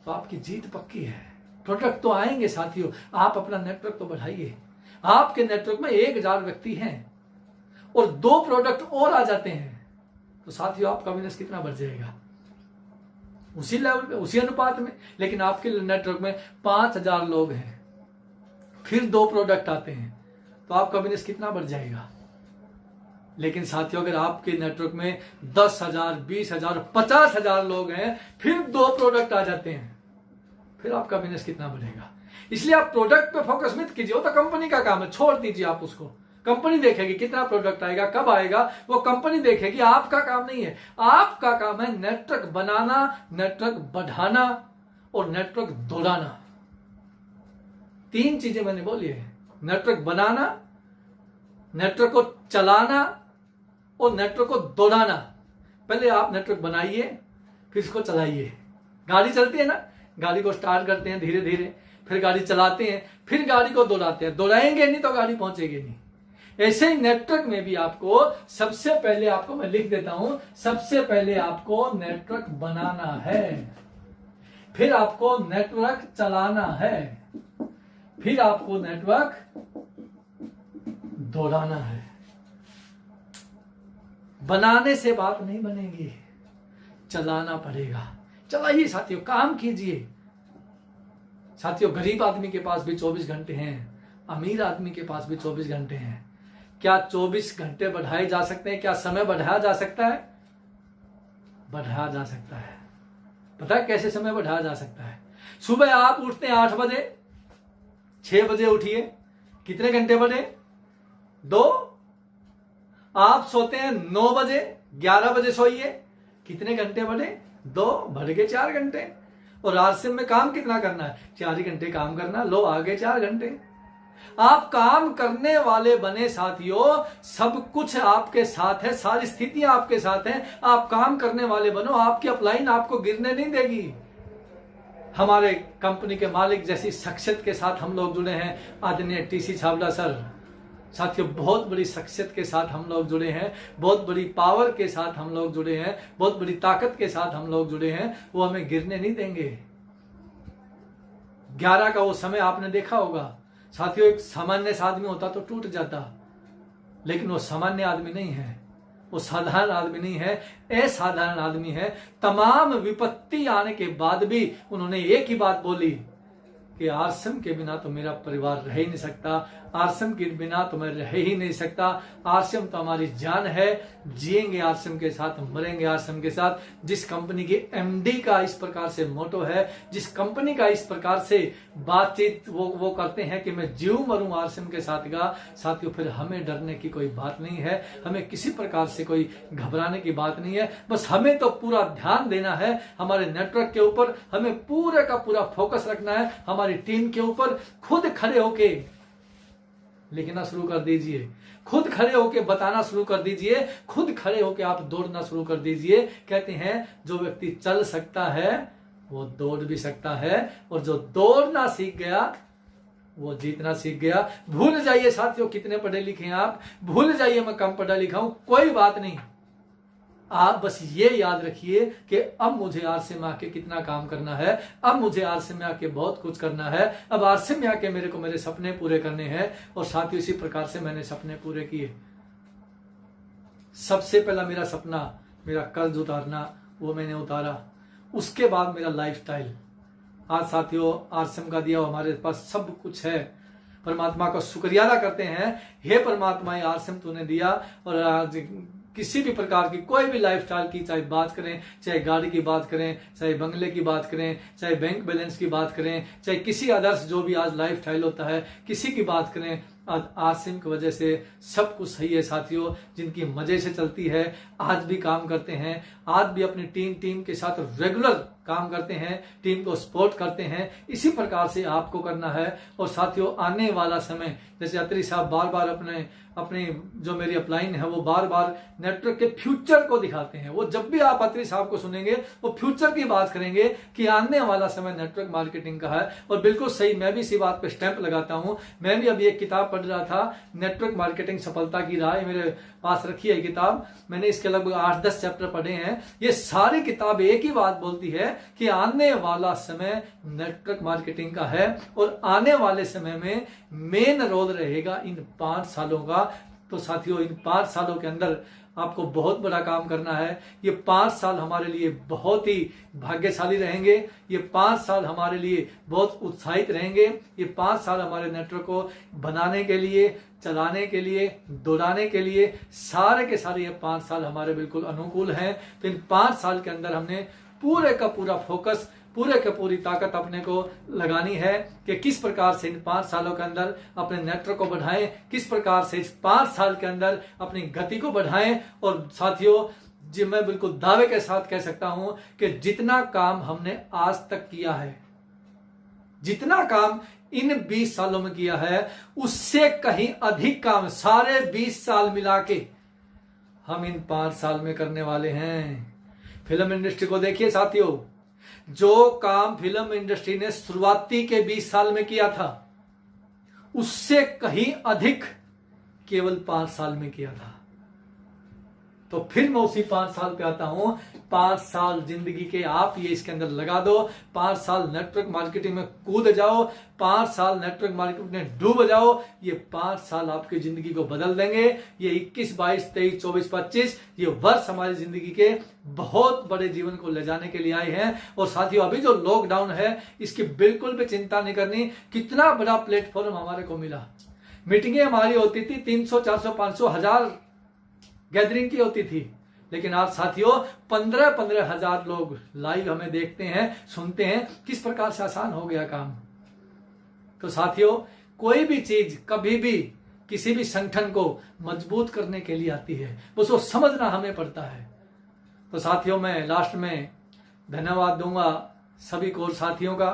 तो आपकी जीत पक्की है। प्रोडक्ट तो आएंगे साथियों, आप अपना नेटवर्क तो बढ़ाइए। आपके नेटवर्क में 1000 व्यक्ति हैं और 2 प्रोडक्ट और आ जाते हैं तो साथियों आपका बिजनेस कितना बढ़ जाएगा, उसी लेवल पे, उसी अनुपात में। लेकिन आपके नेटवर्क में 5000 लोग हैं, फिर 2 प्रोडक्ट आते हैं तो आपका बिजनेस कितना बढ़ जाएगा। लेकिन साथियों अगर आपके नेटवर्क में 10,000, 20,000, 50,000 लोग हैं, फिर 2 प्रोडक्ट आ जाते हैं, फिर आपका बिजनेस कितना बढ़ेगा। इसलिए आप प्रोडक्ट पे फोकस मत कीजिए, वो तो कंपनी का काम है, छोड़ दीजिए आप उसको। कंपनी देखेगी कितना प्रोडक्ट आएगा, कब आएगा, वो कंपनी देखेगी, आपका काम नहीं है। आपका काम है नेटवर्क बनाना, नेटवर्क बढ़ाना और नेटवर्क दौड़ाना। 3 चीजें मैंने बोली है, नेटवर्क बनाना, नेटवर्क को चलाना और नेटवर्क को दौड़ाना। पहले आप नेटवर्क बनाइए, फिर इसको चलाइए। गाड़ी चलती है ना, गाड़ी को स्टार्ट करते हैं धीरे धीरे, फिर गाड़ी चलाते हैं, फिर गाड़ी को दौड़ाते हैं। दौड़ाएंगे नहीं तो गाड़ी पहुंचेगी नहीं। ऐसे ही नेटवर्क में भी आपको सबसे पहले, आपको मैं लिख देता हूं, सबसे पहले आपको नेटवर्क बनाना है, फिर आपको नेटवर्क चलाना है, फिर आपको नेटवर्क दौड़ाना है। बनाने से बात नहीं बनेगी, चलाना पड़ेगा। चलाइए साथियों, काम कीजिए। साथियों गरीब आदमी के पास भी 24 घंटे हैं, अमीर आदमी के पास भी 24 घंटे हैं। क्या 24 घंटे बढ़ाए जा सकते हैं? क्या समय बढ़ाया जा सकता है? बढ़ाया जा सकता है। पता है कैसे समय बढ़ाया जा सकता है? सुबह आप उठते हैं 8 बजे, 6 बजे उठिए, कितने घंटे बढ़े? 2। आप सोते हैं 9 बजे, 11 बजे सोइए, कितने घंटे बढ़े? 2, बढ़ गए 4 घंटे। और आरसीएम में काम कितना करना है? 4 ही घंटे काम करना, लो आगे 4 घंटे। आप काम करने वाले बने साथियों, सब कुछ आपके साथ है, सारी स्थितियां आपके साथ हैं। आप काम करने वाले बनो, आपकी अपलाइन आपको गिरने नहीं देगी। हमारे कंपनी के मालिक जैसी शख्सियत के साथ हम लोग जुड़े हैं, आदरणीय टीसी छाबड़ा सर। साथियों बहुत बड़ी शख्सियत के साथ हम लोग जुड़े हैं, बहुत बड़ी पावर के साथ हम लोग जुड़े हैं, बहुत बड़ी ताकत के साथ हम लोग जुड़े हैं। वो हमें गिरने नहीं देंगे। 11 का वो समय आपने देखा होगा साथियों, एक सामान्य आदमी होता तो टूट जाता, लेकिन वो सामान्य आदमी नहीं है, वो साधारण आदमी नहीं है, असाधारण आदमी है। तमाम विपत्ति आने के बाद भी उन्होंने एक ही बात बोली कि आरसीएम के बिना तो मेरा परिवार रह ही नहीं सकता, आरसीएम के बिना तो मैं रह ही नहीं सकता। आरसीएम तो हमारी जान है, जिएंगे आरसीएम के साथ, मरेंगे आरसीएम के साथ। जिस कंपनी के एमडी का इस प्रकार से मोटो है, जिस कंपनी का इस प्रकार से बातचीत वो करते हैं कि मैं जीऊं मरूं आरसीएम के साथ का, साथियों फिर हमें डरने की कोई बात नहीं है, हमें किसी प्रकार से कोई घबराने की बात नहीं है। बस हमें तो पूरा ध्यान देना है हमारे नेटवर्क के ऊपर, हमें पूरे का पूरा फोकस रखना है हमारी टीम के ऊपर। खुद खड़े होके लिखना शुरू कर दीजिए, खुद खड़े होके बताना शुरू कर दीजिए, खुद खड़े होके आप दौड़ना शुरू कर दीजिए। कहते हैं जो व्यक्ति चल सकता है वो दौड़ भी सकता है, और जो दौड़ना सीख गया वो जीतना सीख गया। भूल जाइए साथियों कितने पढ़े लिखे हैं आप, भूल जाइए मैं कम पढ़ा लिखा हूं, कोई बात नहीं। आप बस ये याद रखिए कि अब मुझे आरसे में आके कितना काम करना है, अब मुझे आरसे में आके बहुत कुछ करना है, अब आरसे में आके मेरे को मेरे सपने पूरे करने हैं। और साथियों इसी प्रकार से मैंने सपने पूरे किए। सबसे पहला मेरा सपना, मेरा कर्ज उतारना, वो मैंने उतारा। उसके बाद मेरा लाइफस्टाइल। आज साथियों आरसीएम का दिया हमारे पास सब कुछ है, परमात्मा का शुक्रिया अदा करते हैं। हे परमात्मा आरसीएम तूने दिया, और आज किसी भी प्रकार की कोई भी लाइफस्टाइल की चाहे बात करें, चाहे गाड़ी की बात करें, चाहे बंगले की बात करें, चाहे बैंक बैलेंस की बात करें, चाहे किसी आदर्श जो भी आज लाइफस्टाइल होता है किसी की बात करें, आज आरसीएम की वजह से सब कुछ सही है साथियों। जिनकी मजे से चलती है, आज भी काम करते हैं, आज भी अपनी टीम के साथ रेगुलर काम करते हैं, टीम को सपोर्ट करते हैं। इसी प्रकार से आपको करना है। और साथियों आने वाला समय, जैसे अत्री साहब बार बार अपने जो मेरी अपलाइन है वो बार बार नेटवर्क के फ्यूचर को दिखाते हैं। वो जब भी आप अत्री साहब को सुनेंगे वो फ्यूचर की बात करेंगे कि आने वाला समय नेटवर्क मार्केटिंग का है। और बिल्कुल सही, मैं भी इसी बात पे स्टैंप लगाता हूं। मैं भी अभी एक किताब पढ़ रहा था, नेटवर्क मार्केटिंग सफलता की राह, मेरे पास रखी है किताब। मैंने इसके लगभग 8-10 चैप्टर पढ़े हैं। ये सारी किताब एक ही बात बोलती है कि आने वाला समय नेटवर्क मार्केटिंग का है, और आने वाले समय में मेन रोल रहेगा इन 5 सालों का। तो साथियों इन 5 सालों के अंदर आपको बहुत बड़ा काम करना है। ये 5 साल हमारे लिए बहुत ही भाग्यशाली रहेंगे। ये 5 साल हमारे लिए बहुत उत्साहित रहेंगे। ये 5 साल हमारे नेटवर्क को बनाने के लिए, चलाने के लिए, दौड़ाने के लिए, सारे के सारे ये 5 साल हमारे बिल्कुल अनुकूल हैं। तो इन 5 साल के अंदर हमने पूरे का पूरा फोकस, पूरे की पूरी ताकत अपने को लगानी है कि किस प्रकार से इन 5 सालों के अंदर अपने नेटवर्क को बढ़ाएं, किस प्रकार से इस 5 साल के अंदर अपनी गति को बढ़ाएं। और साथियों जी मैं बिल्कुल दावे के साथ कह सकता हूं कि जितना काम हमने आज तक किया है, जितना काम इन 20 सालों में किया है, उससे कहीं अधिक काम सारे 20 साल मिला के हम इन 5 साल में करने वाले हैं। फिल्म इंडस्ट्री को देखिए साथियों, जो काम फिल्म इंडस्ट्री ने शुरुआती के 20 साल में किया था, उससे कहीं अधिक केवल 5 साल में किया था। तो फिर मैं उसी 5 साल पे आता हूं। 5 साल जिंदगी के आप ये इसके अंदर लगा दो, 5 साल नेटवर्क मार्केटिंग में कूद जाओ, 5 साल नेटवर्क मार्केटिंग में डूब जाओ। ये 5 साल आपकी जिंदगी को बदल देंगे। ये 21, 22, 23, 24, 25 ये वर्ष हमारी जिंदगी के बहुत बड़े जीवन को ले जाने के लिए आए हैं। और साथियों अभी जो लॉकडाउन है इसकी बिल्कुल भी चिंता नहीं करनी। कितना बड़ा प्लेटफॉर्म हमारे को मिला। मीटिंगें हमारी होती थी 300, 400, 500, 1000 गैदरिंग की होती थी, लेकिन आज साथियों 15-15 हजार लोग लाइव हमें देखते हैं, सुनते हैं। किस प्रकार से आसान हो गया काम। तो साथियों कोई भी चीज कभी भी किसी भी संगठन को मजबूत करने के लिए आती है, उसको समझना हमें पड़ता है। तो साथियों मैं लास्ट में धन्यवाद दूंगा सभी कोर साथियों का।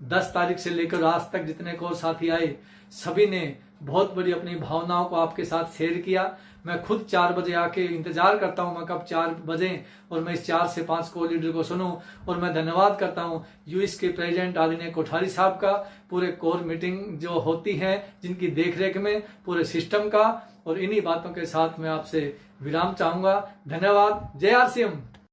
10 तारीख से लेकर आज तक जितने कोर साथी आए, सभी ने बहुत बड़ी अपनी भावनाओं को आपके साथ शेयर किया। मैं खुद 4 बजे आके इंतजार करता हूं मैं कब 4 बजे, और मैं इस 4 से 5 को लीडर को सुनूं। और मैं धन्यवाद करता हूं यूएस के प्रेसिडेंट आदित्य कोठारी साहब का, पूरे कोर मीटिंग जो होती है जिनकी देखरेख में, पूरे सिस्टम का। और इन्हीं बातों के साथ मैं आपसे विराम चाहूंगा। धन्यवाद। जय आरसीएम।